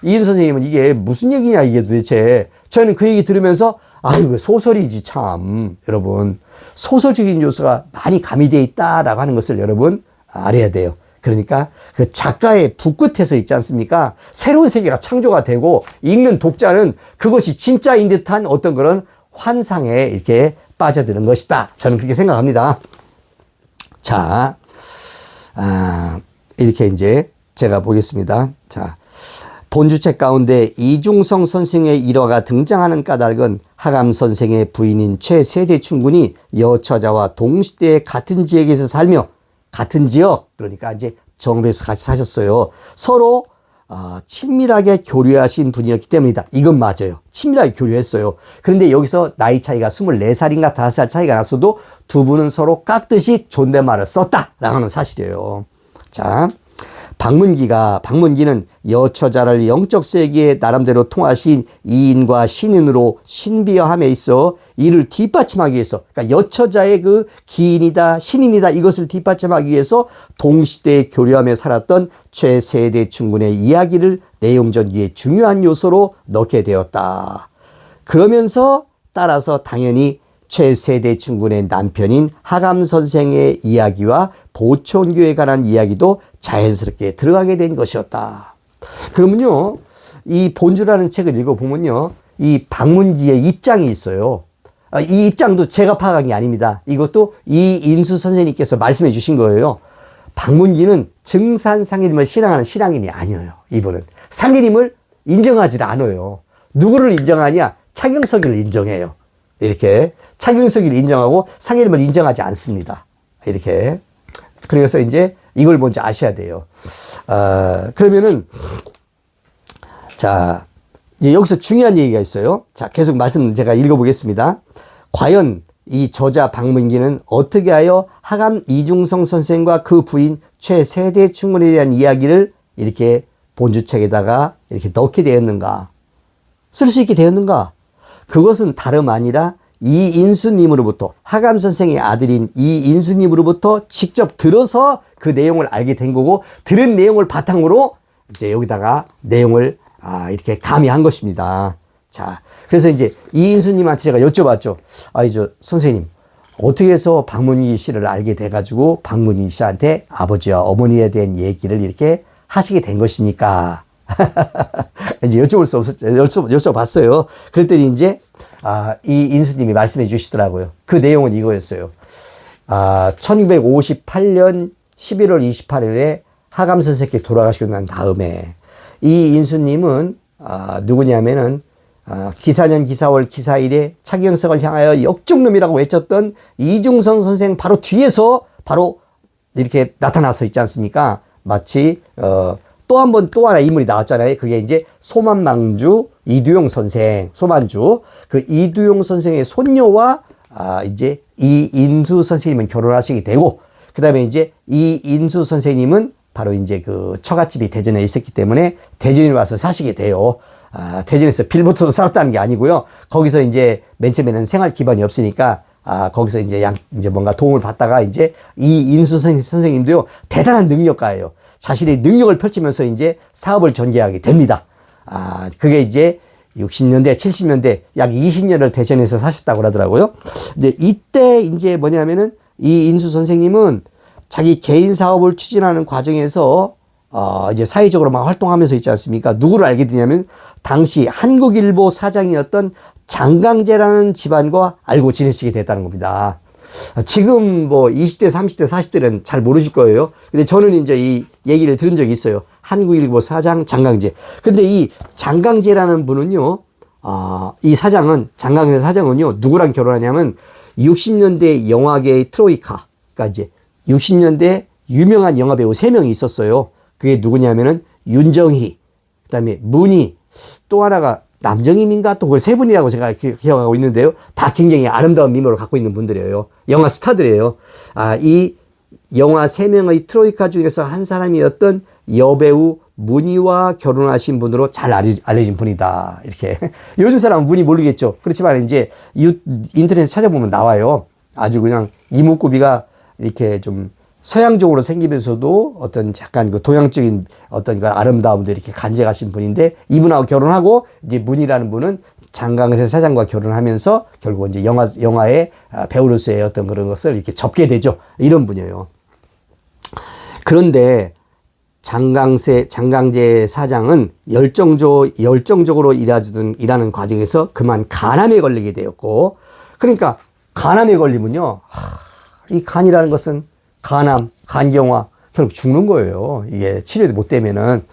이인수 선생님은 이게 무슨 얘기냐, 이게 도대체. 저는 그 얘기 들으면서, 이거 소설이지, 참. 여러분. 소설적인 요소가 많이 가미되어 있다라고 하는 것을 여러분 알아야 돼요. 그러니까 그 작가의 붓끝에서 있지 않습니까? 새로운 세계가 창조가 되고 읽는 독자는 그것이 진짜인 듯한 어떤 그런 환상에 이렇게 빠져드는 것이다. 저는 그렇게 생각합니다. 자, 이렇게 이제 제가 보겠습니다. 자, 본주책 가운데 이중성 선생의 일화가 등장하는 까닭은 하감 선생의 부인인 최세대충군이 여처자와 동시대에 같은 지역에서 살며, 같은 지역, 그러니까 이제 정부에서 같이 사셨어요. 서로 친밀하게 교류하신 분이었기 때문이다. 이건 맞아요. 친밀하게 교류했어요. 그런데 여기서 나이 차이가 24살인가 5살 차이가 났어도 두 분은 서로 깍듯이 존댓말을 썼다라고 하는 사실이에요. 자, 박문기는 여처자를 영적 세계에 나름대로 통하신 이인과 신인으로 신비화함에 있어 이를 뒷받침하기 위해서, 그러니까 여처자의 그 기인이다 신인이다 이것을 뒷받침하기 위해서 동시대에 교류하며 살았던 최세대충군의 이야기를 내용전기의 중요한 요소로 넣게 되었다. 그러면서 따라서 당연히 최세대충군의 남편인 하감 선생의 이야기와 보촌교에 관한 이야기도 자연스럽게 들어가게 된 것이었다. 그러면요, 이 본주라는 책을 읽어보면요, 이 박문기의 입장이 있어요. 이 입장도 제가 파악한 게 아닙니다. 이것도 이인수 선생님께서 말씀해 주신 거예요. 박문기는 증산 상인님을 신앙하는 신앙인이 아니에요. 이분은 상인님을 인정하지 않아요. 누구를 인정하냐? 차경석이를 인정해요. 이렇게 차경석이를 인정하고 상인님을 인정하지 않습니다. 이렇게. 그래서 이제 이걸 먼저 아셔야 돼요. 그러면은, 자, 이제 여기서 중요한 얘기가 있어요. 자, 계속 말씀 제가 읽어보겠습니다. 과연 이 저자 박문기는 어떻게 하여 하감 이중성 선생과 그 부인 최세대충군에 대한 이야기를 이렇게 본주책에다가 이렇게 넣게 되었는가? 쓸 수 있게 되었는가? 그것은 다름 아니라 이인수님으로부터, 하감 선생의 아들인 이인수님으로부터 직접 들어서 그 내용을 알게 된 거고, 들은 내용을 바탕으로 이제 여기다가 내용을 이렇게 가미한 것입니다. 자, 그래서 이제 이인수님한테 제가 여쭤봤죠. 선생님, 어떻게 해서 박문기 씨를 알게 돼가지고 박문기 씨한테 아버지와 어머니에 대한 얘기를 이렇게 하시게 된 것입니까? 이제 여쭤봤어요. 그랬더니 이제, 이 인수님이 말씀해 주시더라고요. 그 내용은 이거였어요. 1958년 11월 28일에 하감 선생님께 돌아가시고 난 다음에 이 인수님은, 누구냐면은, 기사년 기사월 기사일에 차경석을 향하여 역적놈이라고 외쳤던 이중성 선생 바로 뒤에서 바로 이렇게 나타나서 있지 않습니까? 마치, 또 하나 인물이 나왔잖아요. 그게 이제 소만망주 이두용 선생, 소만주. 그 이두용 선생의 손녀와, 이제 이인수 선생님은 결혼하시게 되고, 그 다음에 이제 이인수 선생님은 바로 이제 그 처갓집이 대전에 있었기 때문에 대전에 와서 사시게 돼요. 대전에서 빌부터도 살았다는 게 아니고요. 거기서 이제 맨 처음에는 생활 기반이 없으니까 거기서 이제 이제 뭔가 도움을 받다가 이제 이인수 선생님도요, 대단한 능력가예요. 자신의 능력을 펼치면서 이제 사업을 전개하게 됩니다. 그게 이제 60년대, 70년대 약 20년을 대전에서 사셨다고 하더라고요. 근데 이때 이제 뭐냐면은 이인수 선생님은 자기 개인 사업을 추진하는 과정에서 이제 사회적으로 막 활동하면서 있지 않습니까? 누구를 알게 되냐면 당시 한국일보 사장이었던 장강제라는 집안과 알고 지내시게 됐다는 겁니다. 지금 뭐 20대, 30대, 40대는 잘 모르실 거예요. 근데 저는 이제 이 얘기를 들은 적이 있어요. 한국일보 사장 장강제. 근데 이 장강제라는 분은요, 이 장강제 사장은요, 누구랑 결혼하냐면 60년대 영화계의 트로이카. 그러니까 이제 60년대 유명한 영화배우 3명이 있었어요. 그게 누구냐면은 윤정희, 그 다음에 문희, 또 하나가 남정임인가 또 그 3분이라고 제가 기억하고 있는데요. 다 굉장히 아름다운 미모를 갖고 있는 분들이에요. 영화 스타들이에요. 이 영화 3명의 트로이카 중에서 한 사람이었던 여배우 문희와 결혼하신 분으로 잘 알려진 분이다. 이렇게. 요즘 사람은 문희 모르겠죠. 그렇지만 이제 인터넷에 찾아보면 나와요. 아주 그냥 이목구비가 이렇게 좀 서양적으로 생기면서도 어떤 약간 그 동양적인 어떤 그 아름다움도 이렇게 간직하신 분인데, 이분하고 결혼하고 이제 문이라는 분은 장강세 사장과 결혼하면서 결국 이제 영화의 배우로서의 어떤 그런 것을 이렇게 접게 되죠. 이런 분이에요. 그런데 장강제 사장은 열정적으로 일하는 과정에서 그만 간암에 걸리게 되었고, 그러니까 간암에 걸리면요, 이 간이라는 것은 간암, 간경화, 결국 죽는 거예요. 이게 치료도 못 되면은.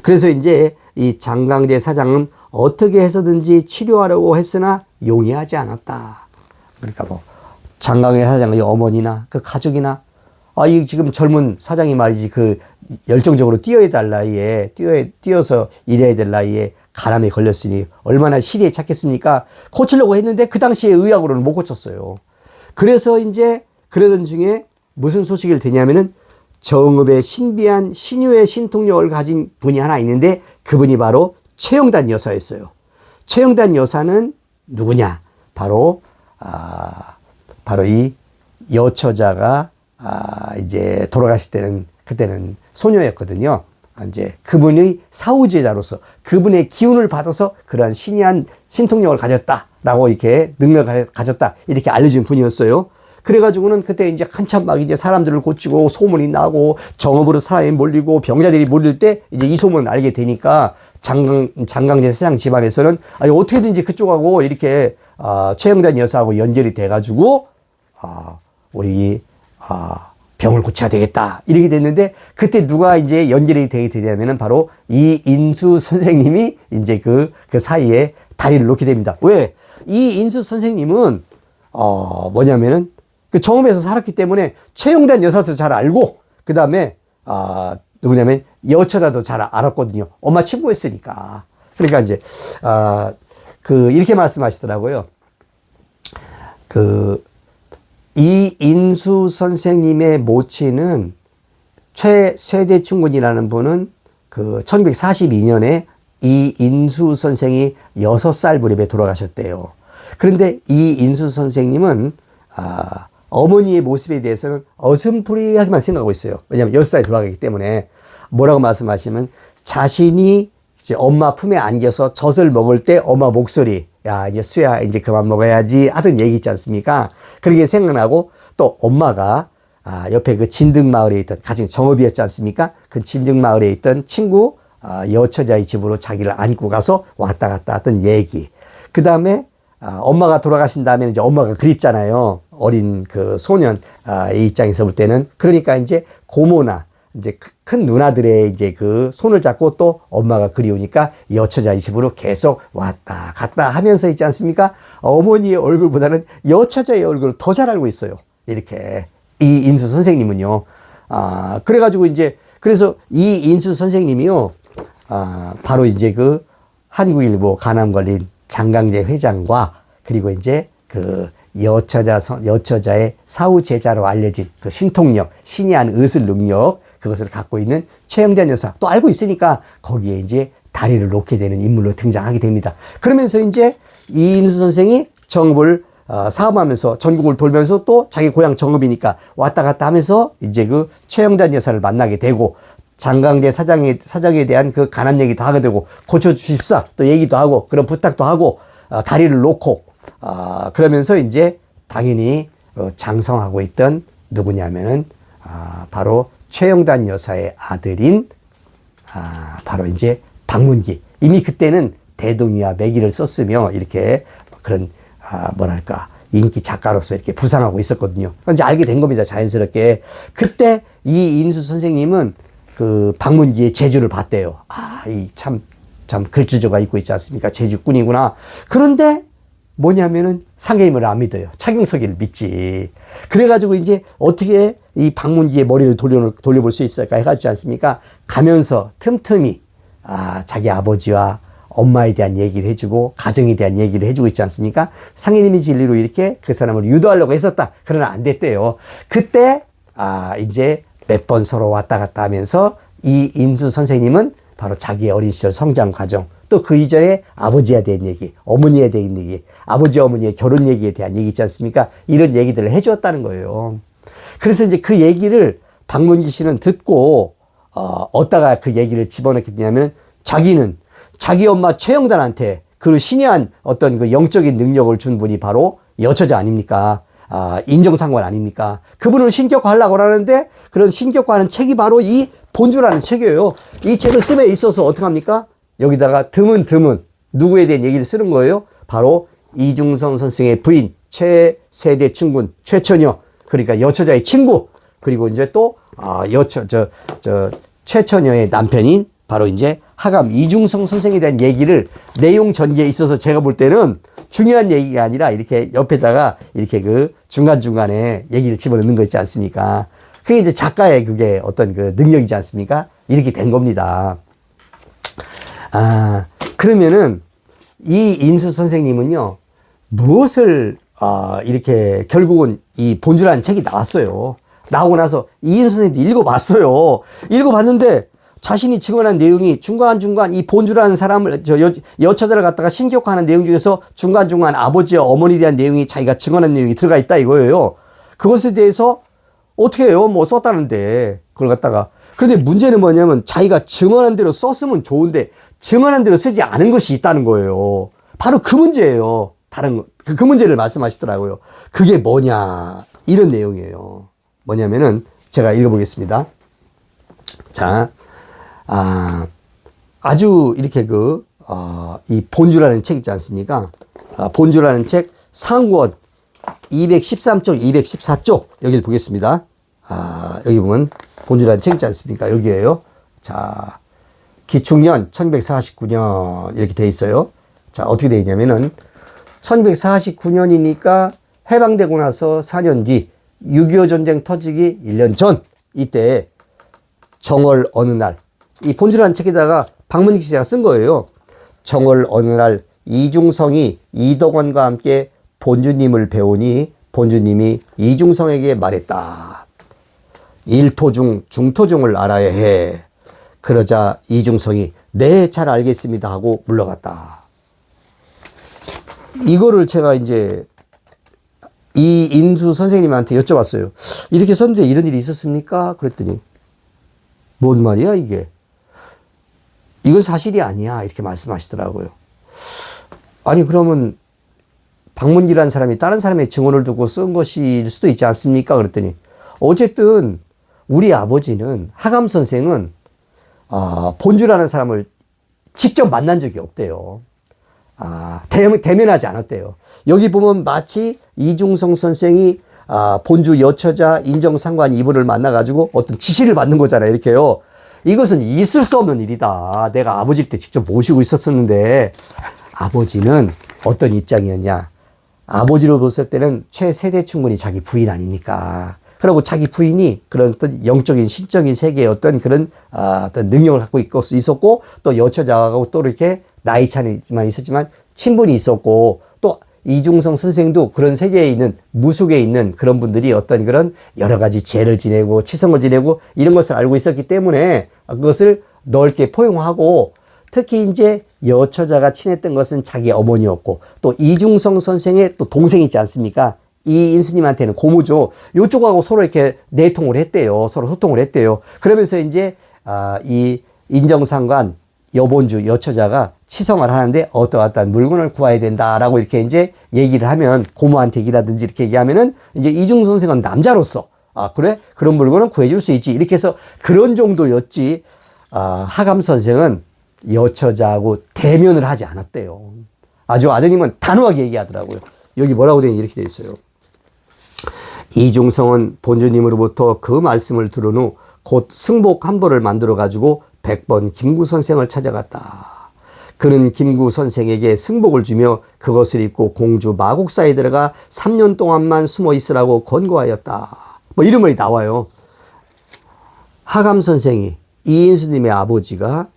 그래서 이제 이 장강제 사장은 어떻게 해서든지 치료하려고 했으나 용이하지 않았다. 그러니까 뭐 장강제 사장의 어머니나 그 가족이나 이 지금 젊은 사장이 말이지 그 열정적으로 뛰어야 될 나이에 뛰어서 일해야 될 나이에 간암에 걸렸으니 얼마나 시리에 찾겠습니까? 고치려고 했는데 그 당시에 의학으로는 못 고쳤어요. 그래서 이제 그러던 중에 무슨 소식을 듣냐면은 정읍의 신비한 신유의 신통력을 가진 분이 하나 있는데 그분이 바로 최영단 여사였어요. 최영단 여사는 누구냐? 바로 이 여처자가 이제 돌아가실 때는 그때는 소녀였거든요. 이제 그분의 사후제자로서 그분의 기운을 받아서 그러한 신이한 신통력을 가졌다라고 이렇게 능력을 가졌다 이렇게 알려진 분이었어요. 그래가지고는 그때 이제 한참 막 이제 사람들을 고치고 소문이 나고 정읍으로 사람이 몰리고 병자들이 몰릴 때 이제 이 소문을 알게 되니까 장강제 사장 집안에서는 어떻게든지 그쪽하고 이렇게 최영단 여사하고 연결이 돼가지고 우리 병을 고쳐야 되겠다 이렇게 됐는데, 그때 누가 이제 연결이 되게 되냐면은 바로 이인수 선생님이 이제 그 사이에 다리를 놓게 됩니다. 왜? 이인수 선생님은 뭐냐면은 그 정읍에서 살았기 때문에 최영단 여사도 잘 알고, 그 다음에 누구냐면 여처자도 잘 알았거든요. 엄마 친구였으니까. 그러니까 이제 이렇게 말씀하시더라고요. 이인수 선생님의 모친은 최쇠대충군이라는 분은 1942년에 이인수 선생이 6살 무렵에 돌아가셨대요. 그런데 이인수 선생님은 어머니의 모습에 대해서는 어슴푸레하게만 생각하고 있어요. 왜냐하면 6살에 돌아가기 때문에. 뭐라고 말씀하시면 자신이 이제 엄마 품에 안겨서 젖을 먹을 때 엄마 목소리, 야 이제 수야 이제 그만 먹어야지 하던 얘기 있지 않습니까? 그렇게 생각나고, 또 엄마가 옆에 그 진등마을에 있던, 가정 정읍이었지 않습니까? 그 진등마을에 있던 친구 여처자의 집으로 자기를 안고 가서 왔다 갔다 하던 얘기. 그 다음에 엄마가 돌아가신 다음에 이제 엄마가 그립잖아요. 어린 그 소년의 입장에서 볼 때는. 그러니까 이제 고모나 이제 큰 누나들의 이제 그 손을 잡고 또 엄마가 그리우니까 여처자의 집으로 계속 왔다 갔다 하면서 있지 않습니까? 어머니의 얼굴보다는 여처자의 얼굴을 더 잘 알고 있어요. 이렇게 이인수 선생님은요. 그래가지고 이제 그래서 이인수 선생님이요. 바로 이제 그 한국일보 간암 걸린 장강제 회장과 그리고 이제 그 여처자의 사후제자로 알려진 그 신통력, 신이 한 의술 능력, 그것을 갖고 있는 최영잔 여사 또 알고 있으니까 거기에 이제 다리를 놓게 되는 인물로 등장하게 됩니다. 그러면서 이제 이인수 선생이 정읍을 사업하면서 전국을 돌면서 또 자기 고향 정읍이니까 왔다 갔다 하면서 이제 그 최영잔 여사를 만나게 되고 장강대 사장에 대한 그 가난 얘기도 하게 되고 고쳐주십사 또 얘기도 하고 그런 부탁도 하고 다리를 놓고 그러면서 이제 당연히 장성하고 있던 누구냐면은 바로 최영단 여사의 아들인 바로 이제 박문기. 이미 그때는 대동이와 매기를 썼으며 이렇게 그런 뭐랄까 인기 작가로서 이렇게 부상하고 있었거든요. 이제 알게 된 겁니다. 자연스럽게. 그때 이 인수 선생님은 그 박문기의 재주를 봤대요. 이 참 글주조가 있고 있지 않습니까? 재주꾼이구나. 그런데 뭐냐면은 상계님을 안 믿어요. 차경석이를 믿지. 그래가지고 이제 어떻게 이 박문기의 머리를 돌려볼 수 있을까 해가지고 않습니까? 가면서 틈틈이 자기 아버지와 엄마에 대한 얘기를 해주고 가정에 대한 얘기를 해주고 있지 않습니까? 상계님의 진리로 이렇게 그 사람을 유도하려고 했었다. 그러나 안 됐대요. 그때 이제 몇 번 서로 왔다 갔다 하면서 이 인수 선생님은 바로 자기의 어린 시절 성장 과정, 또 그 이전에 아버지에 대한 얘기, 어머니에 대한 얘기, 아버지 어머니의 결혼 얘기에 대한 얘기 있지 않습니까? 이런 얘기들을 해주었다는 거예요. 그래서 이제 그 얘기를 박문기 씨는 듣고 어디다가 그 얘기를 집어넣게 되냐면 자기는 자기 엄마 최영단한테 그 신이한 어떤 그 영적인 능력을 준 분이 바로 여처자 아닙니까? 인정상관 아닙니까? 그분을 신격화하려고 하는데 그런 신격화하는 책이 바로 이 본주라는 책이에요. 이 책을 쓰에 있어서 어떻게 합니까? 여기다가 드문 누구에 대한 얘기를 쓰는 거예요? 바로 이중성 선생의 부인 최세대 충군 최처녀, 그러니까 여처자의 친구, 그리고 이제 또 최처녀의 남편인 바로 이제 하감 이중성 선생에 대한 얘기를 내용 전개에 있어서 제가 볼 때는 중요한 얘기가 아니라 이렇게 옆에다가 이렇게 그 중간중간에 얘기를 집어넣는 거 있지 않습니까? 그게 이제 작가의 그게 어떤 그 능력이지 않습니까? 이렇게 된 겁니다. 그러면은 이 인수 선생님은요, 무엇을 이렇게 결국은 이 본주라는 책이 나왔어요. 나오고 나서 이인수 선생님도 읽어봤어요. 읽어봤는데 자신이 증언한 내용이 중간중간 이 본주라는 사람을, 여처자를 갖다가 신격화하는 내용 중에서 중간중간 아버지와 어머니에 대한 내용이 자기가 증언한 내용이 들어가 있다 이거예요. 그것에 대해서 어떻게 해요? 뭐 썼다는데. 그걸 갖다가. 그런데 문제는 뭐냐면 자기가 증언한 대로 썼으면 좋은데 증언한 대로 쓰지 않은 것이 있다는 거예요. 바로 그 문제예요. 그 문제를 말씀하시더라고요. 그게 뭐냐. 이런 내용이에요. 뭐냐면은 제가 읽어보겠습니다. 자. 아주 이렇게 이 본주라는 책 있지 않습니까? 본주라는 책 상권 213쪽, 214쪽 여기를 보겠습니다. 여기 보면 본주라는 책 있지 않습니까? 여기에요. 자, 기축년 1149년 이렇게 돼 있어요. 자, 어떻게 돼 있냐면은 1149년이니까 해방되고 나서 4년 뒤 6.25 전쟁 터지기 1년 전 이때 정월 어느 날 이 본주라는 책에다가 박문기 씨가 쓴 거예요. 정월 어느 날 이중성이 이덕원과 함께 본주님을 배우니 본주님이 이중성에게 말했다. 일토중 중토중을 알아야 해. 그러자 이중성이 네, 잘 알겠습니다 하고 물러갔다. 이거를 제가 이제 이 인수 선생님한테 여쭤봤어요. 이렇게 썼는데 이런 일이 있었습니까? 그랬더니 뭔 말이야 이게? 이건 사실이 아니야 이렇게 말씀하시더라고요. 아니 그러면 박문기라는 사람이 다른 사람의 증언을 두고 쓴 것일 수도 있지 않습니까? 그랬더니 어쨌든 우리 아버지는 하감 선생은 본주라는 사람을 직접 만난 적이 없대요. 대면하지 않았대요. 여기 보면 마치 이중성 선생이 본주 여처자 인정상관 이분을 만나가지고 어떤 지시를 받는 거잖아요. 이렇게요. 이것은 있을 수 없는 일이다. 내가 아버지 때 직접 모시고 있었었는데 아버지는 어떤 입장이었냐. 아버지로 봤을 때는 최세대 충분히 자기 부인 아닙니까? 그리고 자기 부인이 그런 어떤 영적인 신적인 세계의 어떤 그런 어떤 능력을 갖고 있었고 또 여처자하고 또 이렇게 나이 차이만 있었지만 친분이 있었고 또 이중성 선생도 그런 세계에 있는, 무속에 있는 그런 분들이 어떤 그런 여러 가지 죄를 지내고 치성을 지내고 이런 것을 알고 있었기 때문에 그것을 넓게 포용하고, 특히 이제 여처자가 친했던 것은 자기 어머니였고, 또 이중성 선생의 또 동생이 있지 않습니까? 이 인수님한테는 고모죠. 요쪽하고 서로 이렇게 내통을 했대요. 서로 소통을 했대요. 그러면서 이제 이 인정상관 여본주 여처자가 치성을 하는데 어떠한 물건을 구해야 된다라고 이렇게 이제 얘기를 하면, 고모한테 얘기라든지 이렇게 얘기하면은 이제 이중 선생은 남자로서 그래? 그런 물건은 구해줄 수 있지. 이렇게 해서 그런 정도였지. 하감 선생은 여처자하고 대면을 하지 않았대요. 아주 아드님은 단호하게 얘기하더라고요. 여기 뭐라고 이렇게 돼 있어요. 이중성은 본주님으로부터 그 말씀을 들은 후 곧 승복 한 벌을 만들어 가지고 100번 김구 선생을 찾아갔다. 그는 김구 선생에게 승복을 주며 그것을 입고 공주 마곡사에 들어가 3년 동안만 숨어 있으라고 권고하였다. 뭐 이런 말이 나와요. 하감 선생이, 이인수님의 아버지가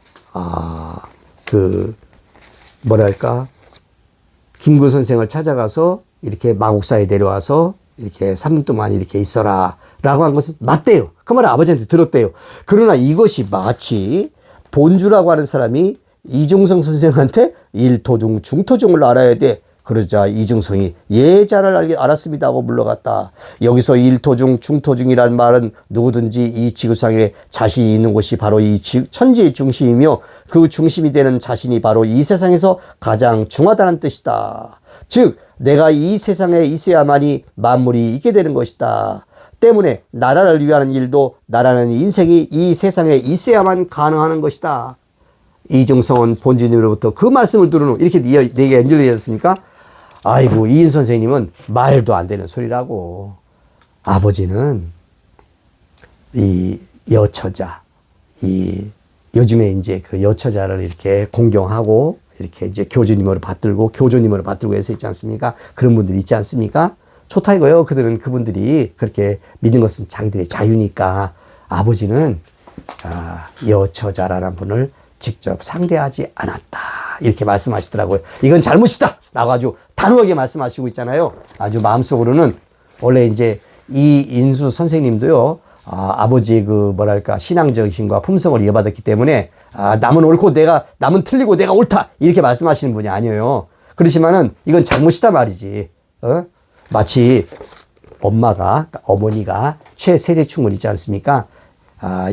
김구 선생을 찾아가서 이렇게 마곡사에 내려와서 이렇게 3년 동안 이렇게 있어라 라고 한 것은 맞대요. 그 말을 아버지한테 들었대요. 그러나 이것이 마치 본주라고 하는 사람이 이중성 선생한테 일토중 중토중을 알아야 돼. 그러자 이중성이 예, 잘 알았습니다 하고 물러갔다. 여기서 일토중 중토중이라는 말은 누구든지 이 지구상에 자신이 있는 곳이 바로 이 천지의 중심이며 그 중심이 되는 자신이 바로 이 세상에서 가장 중하다는 뜻이다. 즉 내가 이 세상에 있어야만이 만물이 있게 되는 것이다. 때문에 나라를 위하는 일도 나라는 인생이 이 세상에 있어야만 가능하는 것이다. 이중성은 본주님으로부터 그 말씀을 들은 후 이렇게 얘기가 연결되지 않습니까? 아이고, 이인 선생님은 말도 안 되는 소리라고. 아버지는 이 여처자, 요즘에 이제 그 여처자를 이렇게 공경하고 이렇게 이제 교주님으로 받들고 교조님으로 받들고 해서 있지 않습니까? 그런 분들이 있지 않습니까? 좋다 이거요. 그분들이 그렇게 믿는 것은 자기들의 자유니까. 아버지는 여처자라는 분을 직접 상대하지 않았다. 이렇게 말씀하시더라고요. 이건 잘못이다! 라고 아주 단호하게 말씀하시고 있잖아요. 아주 마음속으로는 원래 이제 이 인수 선생님도요, 아버지의 신앙정신과 품성을 이어받았기 때문에, 남은 옳고 남은 틀리고 내가 옳다! 이렇게 말씀하시는 분이 아니에요. 그렇지만은 이건 잘못이다 말이지. 마치 어머니가 최세대충을 있지 않습니까?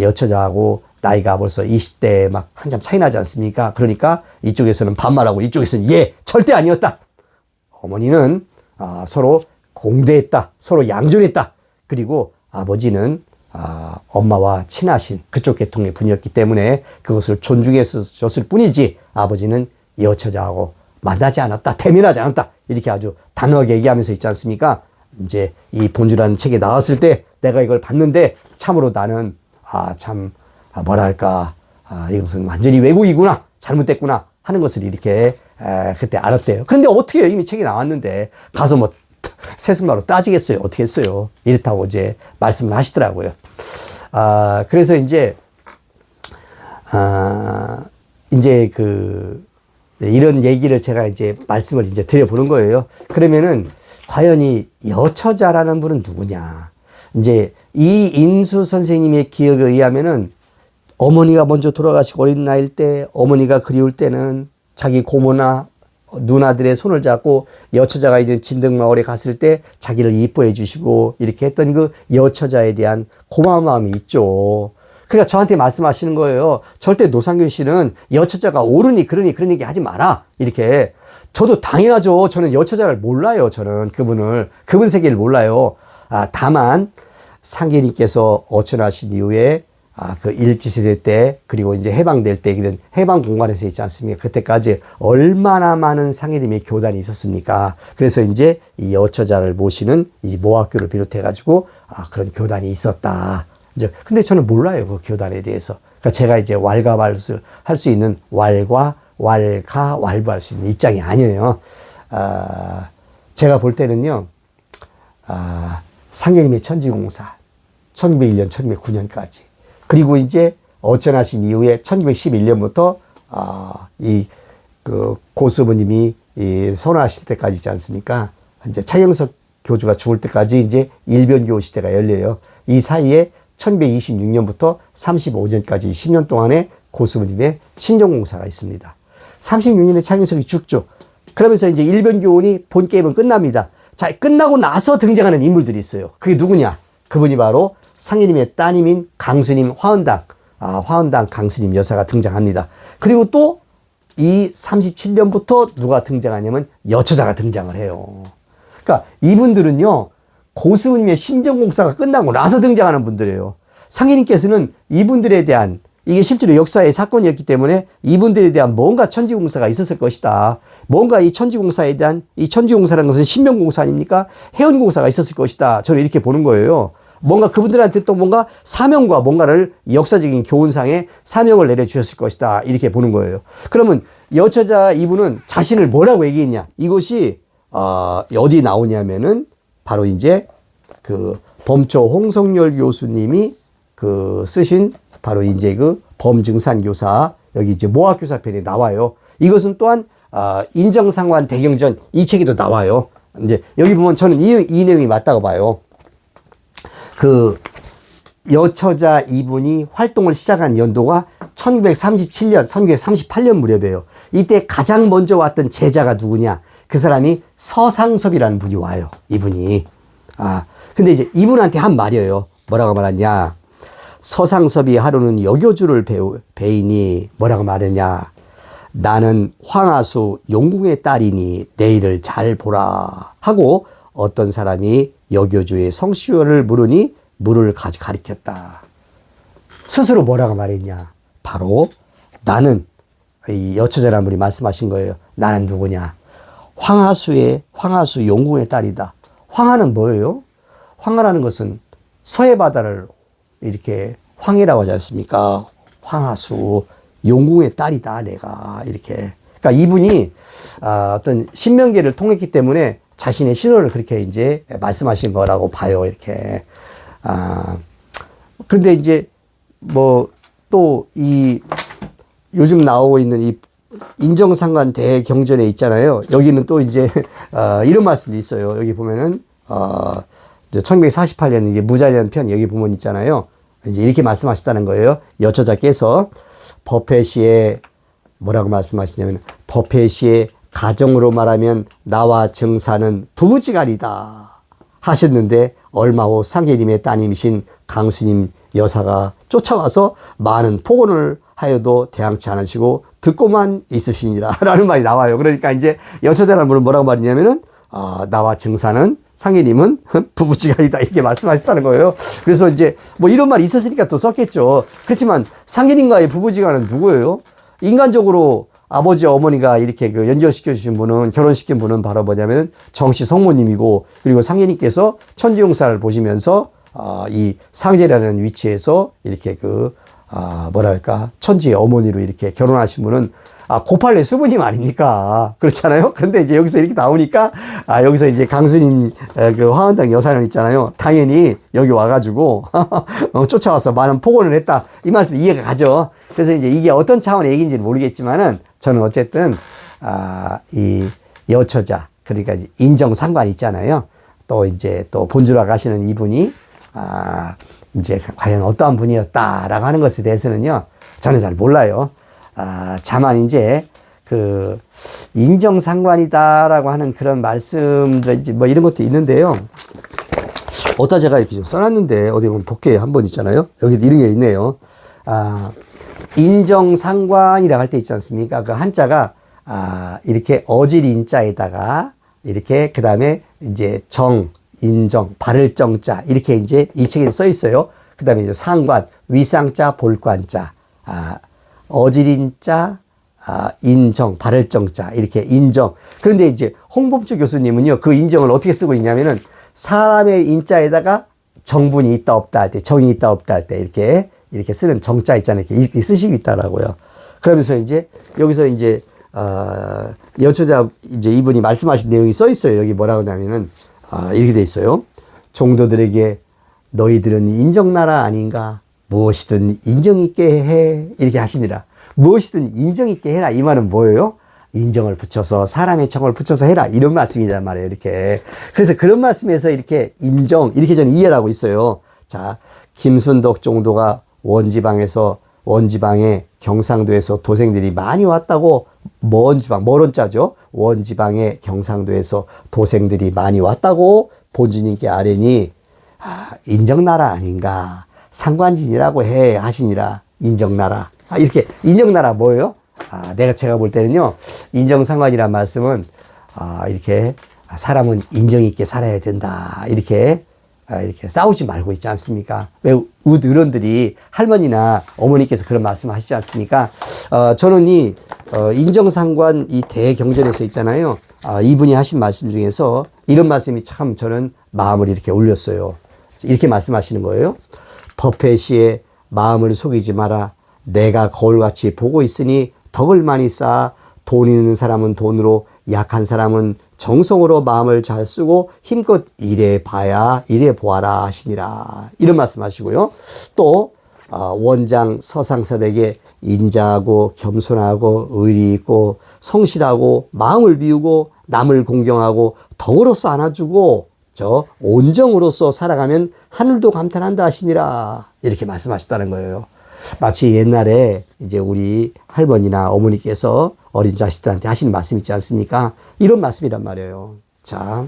여처자하고 나이가 벌써 20대 막 한참 차이 나지 않습니까? 그러니까 이쪽에서는 반말하고 이쪽에서는 예, 절대 아니었다. 어머니는 서로 공대했다. 서로 양존했다. 그리고 아버지는 엄마와 친하신 그쪽 계통의 분이었기 때문에 그것을 존중했었을 뿐이지, 아버지는 여처자하고 만나지 않았다. 대면하지 않았다. 이렇게 아주 단호하게 얘기하면서 있지 않습니까? 이제 이 본주라는 책에 나왔을 때 내가 이걸 봤는데 참으로 나는 이것은 완전히 왜곡이구나, 잘못됐구나 하는 것을 이렇게 그때 알았대요. 그런데 어떻게 해요? 이미 책이 나왔는데 가서 뭐 세순말로 따지겠어요? 어떻게 했어요? 이렇다고 이제 말씀을 하시더라고요. 그래서 이제 이런 얘기를 제가 이제 말씀을 이제 드려보는 거예요. 그러면은 과연 이 여처자라는 분은 누구냐? 이제 이 인수 선생님의 기억에 의하면은 어머니가 먼저 돌아가시고 어린 나이일 때, 어머니가 그리울 때는 자기 고모나 누나들의 손을 잡고 여처자가 있는 진덕마을에 갔을 때 자기를 이뻐해 주시고 이렇게 했던 그 여처자에 대한 고마운 마음이 있죠. 그러니까 저한테 말씀하시는 거예요. 절대 노상균 씨는 여처자가 옳으니 그러니 그런 얘기 하지 마라. 이렇게. 저도 당연하죠. 저는 여처자를 몰라요. 저는 그분 세계를 몰라요. 다만 상계님께서 어천하신 이후에 그 일제시대 때, 그리고 이제 해방될 때 이런 해방 공간에서 있지 않습니까? 그때까지 얼마나 많은 상해님의 교단이 있었습니까? 그래서 이제 이 여처자를 모시는 이 모학교를 비롯해가지고 그런 교단이 있었다. 근데 저는 몰라요, 그 교단에 대해서. 그러니까 제가 이제 할 수 있는 왈부할 수 있는 입장이 아니에요. 제가 볼 때는요, 상계님의 천지공사 1901년, 1909년까지, 그리고 이제 어천하신 이후에 1911년부터 고수부님이 이 선호하실 때까지 있지 않습니까? 이제 차영석 교주가 죽을 때까지 이제 일변교 시대가 열려요. 이 사이에 1126년부터 35년까지 10년 동안의 고스모님의 신정공사가 있습니다. 36년에 차영석이 죽죠. 그러면서 이제 일변교원이 본 게임은 끝납니다. 자, 끝나고 나서 등장하는 인물들이 있어요. 그게 누구냐? 그분이 바로 상인님의 따님인 강수님 화은당, 화은당 강수님 여사가 등장합니다. 그리고 또 이 37년부터 누가 등장하냐면 여처자가 등장을 해요. 그러니까 이분들은요, 고스모님의 신정공사가 끝나고 나서 등장하는 분들이에요. 상인님께서는 이분들에 대한, 이게 실제로 역사의 사건이었기 때문에 이분들에 대한 뭔가 천지공사가 있었을 것이다. 뭔가 이 천지공사에 대한, 이 천지공사라는 것은 신명공사 아닙니까? 해운공사가 있었을 것이다. 저는 이렇게 보는 거예요. 뭔가 그분들한테 또 뭔가 사명과 뭔가를 역사적인 교훈상에 사명을 내려주셨을 것이다. 이렇게 보는 거예요. 그러면 여처자 이분은 자신을 뭐라고 얘기했냐? 이것이, 어디 나오냐면은 바로 이제 그 범초 홍성열 교수님이 그 쓰신 바로 이제 그 범증산교사, 여기 이제 모학교사편에 나와요. 이것은 또한, 인정상관 대경전 이 책에도 나와요. 이제 여기 보면 저는 이 내용이 맞다고 봐요. 그 여처자 이분이 활동을 시작한 연도가 1937년, 1938년 무렵이에요. 이때 가장 먼저 왔던 제자가 누구냐? 그 사람이 서상섭이라는 분이 와요. 이분이. 근데 이제 이분한테 한 말이에요. 뭐라고 말하냐? 서상섭이 하루는 여교주를 배이니 뭐라고 말하냐? 나는 황하수 용궁의 딸이니 내일을 잘 보라 하고 어떤 사람이 여교주의 성시효를 물으니 물을 가리켰다. 스스로 뭐라고 말했냐? 바로 나는, 이 여처자라는 분이 말씀하신 거예요. 나는 누구냐? 황하수 용궁의 딸이다. 황하는 뭐예요? 황하라는 것은 서해 바다를 이렇게 황해라고 하지 않습니까? 황하수 용궁의 딸이다 내가 이렇게. 그러니까 이분이 어떤 신명계를 통했기 때문에 자신의 신호를 그렇게 이제 말씀하신 거라고 봐요. 이렇게. 그런데 이제 뭐 또 이 요즘 나오고 있는 이 인정상관 대경전에 있잖아요. 여기는 또 이제 이런 말씀도 있어요. 여기 보면은 1948년 이제 무자년 편 여기 보면 있잖아요. 이제 이렇게 말씀하셨다는 거예요. 여처자께서 법회시에 뭐라고 말씀하시냐면 법회시에 가정으로 말하면 나와 증사는 부부지간이다 하셨는데 얼마 후 상계님의 따님이신 강수님 여사가 쫓아와서 많은 폭언을 하여도 대항치 않으시고 듣고만 있으시니라 라는 말이 나와요. 그러니까 이제 여처자라는 분은 뭐라고 말이냐면은 나와 증사는 상계님은 부부지간이다 이렇게 말씀하셨다는 거예요. 그래서 이제 뭐 이런 말이 있었으니까 또 썼겠죠. 그렇지만 상계님과의 부부지간은 누구예요? 인간적으로 아버지 어머니가 이렇게 그 연결시켜 주신 분은, 결혼시킨 분은 바로 뭐냐면 정씨 성모님이고, 그리고 상계님께서 천지용사를 보시면서 이 상제라는 위치에서 이렇게 그 뭐랄까 천지의 어머니로 이렇게 결혼하신 분은 고팔레 수부님 아닙니까? 그렇잖아요? 그런데 이제 여기서 이렇게 나오니까, 여기서 이제 강수님, 그 화원당 여사는 있잖아요. 당연히 여기 와가지고, 쫓아와서 많은 폭언을 했다. 이 말도 이해가 가죠. 그래서 이제 이게 어떤 차원의 얘기인지는 모르겠지만은, 저는 어쨌든, 이 여처자, 그러니까 인정상관 있잖아요. 또 이제 또 본주라 가시는 이분이, 이제 과연 어떠한 분이었다라고 하는 것에 대해서는요, 저는 잘 몰라요. 다만 이제 그 인정상관이다라고 하는 그런 말씀들 뭐 이런 것도 있는데요. 어디다 제가 이렇게 좀 써놨는데 어디 보면 복귀에 한번 있잖아요. 여기 이런 게 있네요. 인정상관이라고 할 때 있지 않습니까? 그 한자가 이렇게 어질 인자에다가 이렇게 그 다음에 이제 정, 인정, 바를 정자 이렇게 이제 이 책에 써 있어요. 그 다음에 이제 상관, 위상자, 볼관자. 어질인자, 인정, 발을정자, 이렇게 인정. 그런데 이제 홍범주 교수님은요, 그 인정을 어떻게 쓰고 있냐면은 사람의 인자에다가 정분이 있다 없다 할 때, 정이 있다 없다 할 때 이렇게 쓰는 정자 있잖아요. 이렇게 쓰시고 있다라고요. 그러면서 이제 여기서 이제, 여처자 이제 이분이 말씀하신 내용이 써 있어요. 여기 뭐라고 하냐면은, 이렇게 돼 있어요. 종도들에게 너희들은 인정나라 아닌가? 무엇이든 인정 있게 해. 이렇게 하시니라. 무엇이든 인정 있게 해라. 이 말은 뭐예요? 인정을 붙여서 사람의 정을 붙여서 해라 이런 말씀이란 말이에요. 이렇게 그래서 그런 말씀에서 이렇게 인정 이렇게 저는 이해를 하고 있어요. 자, 김순덕 정도가 원지방에 경상도에서 도생들이 많이 왔다고 먼 지방 멀은 자죠. 원지방에 경상도에서 도생들이 많이 왔다고 본주님께 아뢰니 인정나라 아닌가 상관진이라고 해 하시니라. 인정나라 이렇게 인정나라 뭐예요? 제가 볼 때는요, 인정상관이란 말씀은, 이렇게, 사람은 인정 있게 살아야 된다. 이렇게 싸우지 말고 있지 않습니까? 왜, 어른들이, 할머니나 어머니께서 그런 말씀 하시지 않습니까? 저는 인정상관 이 대경전에서 있잖아요. 이분이 하신 말씀 중에서 이런 말씀이 참 저는 마음을 이렇게 울렸어요. 이렇게 말씀하시는 거예요. 법회 시에 마음을 속이지 마라. 내가 거울같이 보고 있으니 덕을 많이 쌓아 돈 있는 사람은 돈으로 약한 사람은 정성으로 마음을 잘 쓰고 힘껏 일해 보아라 하시니라. 이런 말씀 하시고요. 또 원장 서상섭에게 인자하고 겸손하고 의리 있고 성실하고 마음을 비우고 남을 공경하고 덕으로서 안아주고 온정으로서 살아가면 하늘도 감탄한다 하시니라. 이렇게 말씀하셨다는 거예요. 마치 옛날에 이제 우리 할머니나 어머니께서 어린 자식들한테 하시는 말씀 있지 않습니까? 이런 말씀이란 말이에요. 자,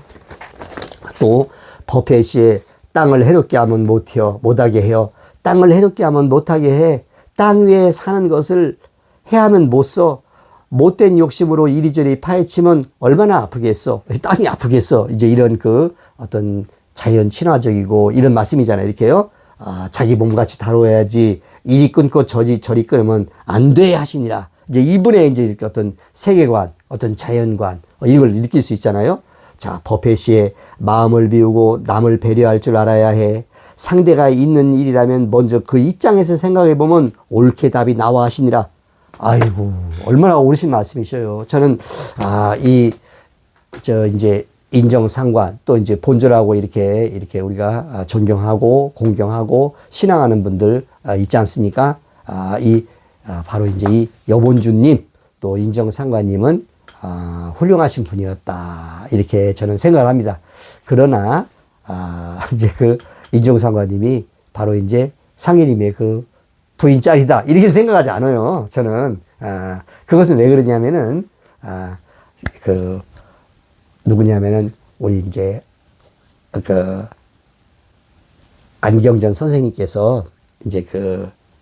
또 법회 시에 땅을 해롭게 하면 못하게 해요. 땅을 해롭게 하면 못하게 해. 땅 위에 사는 것을 해하면 못 써. 못된 욕심으로 이리저리 파헤치면 얼마나 아프겠어. 땅이 아프겠어. 이제 이런 어떤 자연 친화적이고 이런 말씀이잖아요. 이렇게요. 자기 몸같이 다뤄야지. 이리 끊고 저리 끊으면 안 돼 하시니라. 이제 이분의 이제 어떤 세계관, 어떤 자연관, 이걸 느낄 수 있잖아요. 자, 법회 시에 마음을 비우고 남을 배려할 줄 알아야 해. 상대가 있는 일이라면 먼저 그 입장에서 생각해 보면 옳게 답이 나와 하시니라. 아이고, 얼마나 옳으신 말씀이셔요. 저는, 이제 인정상관, 또 이제 본절하고 이렇게 우리가 존경하고 공경하고 신앙하는 분들 있지 않습니까? 바로 이제 이 여본주님, 또 인정상관님은 훌륭하신 분이었다. 이렇게 저는 생각을 합니다. 그러나, 이제 인정상관님이 바로 이제 상해님의 부인 짤이다. 이렇게 생각하지 않아요. 저는, 그것은 왜 그러냐면은, 누구냐면은, 우리 이제, 안경전 선생님께서 이제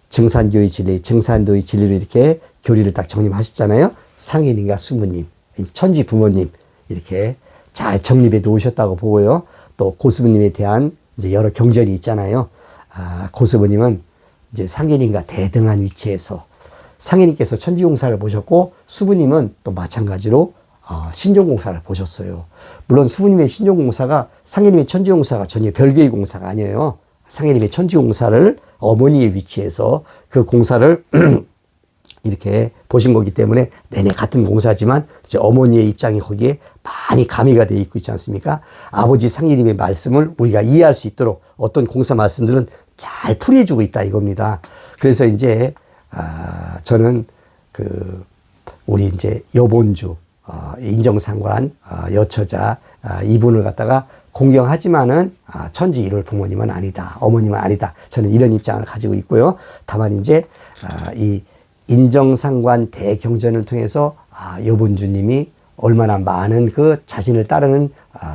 증산도의 진리로 이렇게 교리를 딱 정립하셨잖아요. 상인인가 수무님, 천지 부모님, 이렇게 잘 정립해 놓으셨다고 보고요. 또 고수부님에 대한 이제 여러 경전이 있잖아요. 고수부님은 이제 상인인가 대등한 위치에서 상인님께서 천지공사를 보셨고 수부님은 또 마찬가지로 신종공사를 보셨어요. 물론 수부님의 신종공사가 상해님의 천지공사가 전혀 별개의 공사가 아니에요. 상해님의 천지공사를 어머니의 위치에서 그 공사를 이렇게 보신 거기 때문에 내내 같은 공사지만 이제 어머니의 입장이 거기에 많이 가미가 되어 있고 있지 않습니까? 아버지 상해님의 말씀을 우리가 이해할 수 있도록 어떤 공사 말씀들은 잘 풀이해주고 있다 이겁니다. 그래서 이제 저는 우리 이제 여본주 인정상관 여처자 이분을 갖다가 공경하지만은 천지 일월 부모님은 아니다. 어머님은 아니다. 저는 이런 입장을 가지고 있고요. 다만 이제 이 인정상관 대경전을 통해서 여본주님이 얼마나 많은 자신을 따르는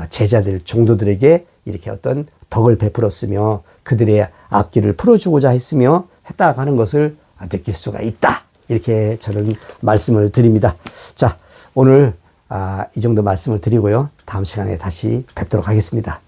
제자들 종도들에게 이렇게 어떤 덕을 베풀었으며 그들의 앞길을 풀어주고자 했으며 했다고 하는 것을 느낄 수가 있다. 이렇게 저는 말씀을 드립니다. 자, 오늘 이 정도 말씀을 드리고요. 다음 시간에 다시 뵙도록 하겠습니다.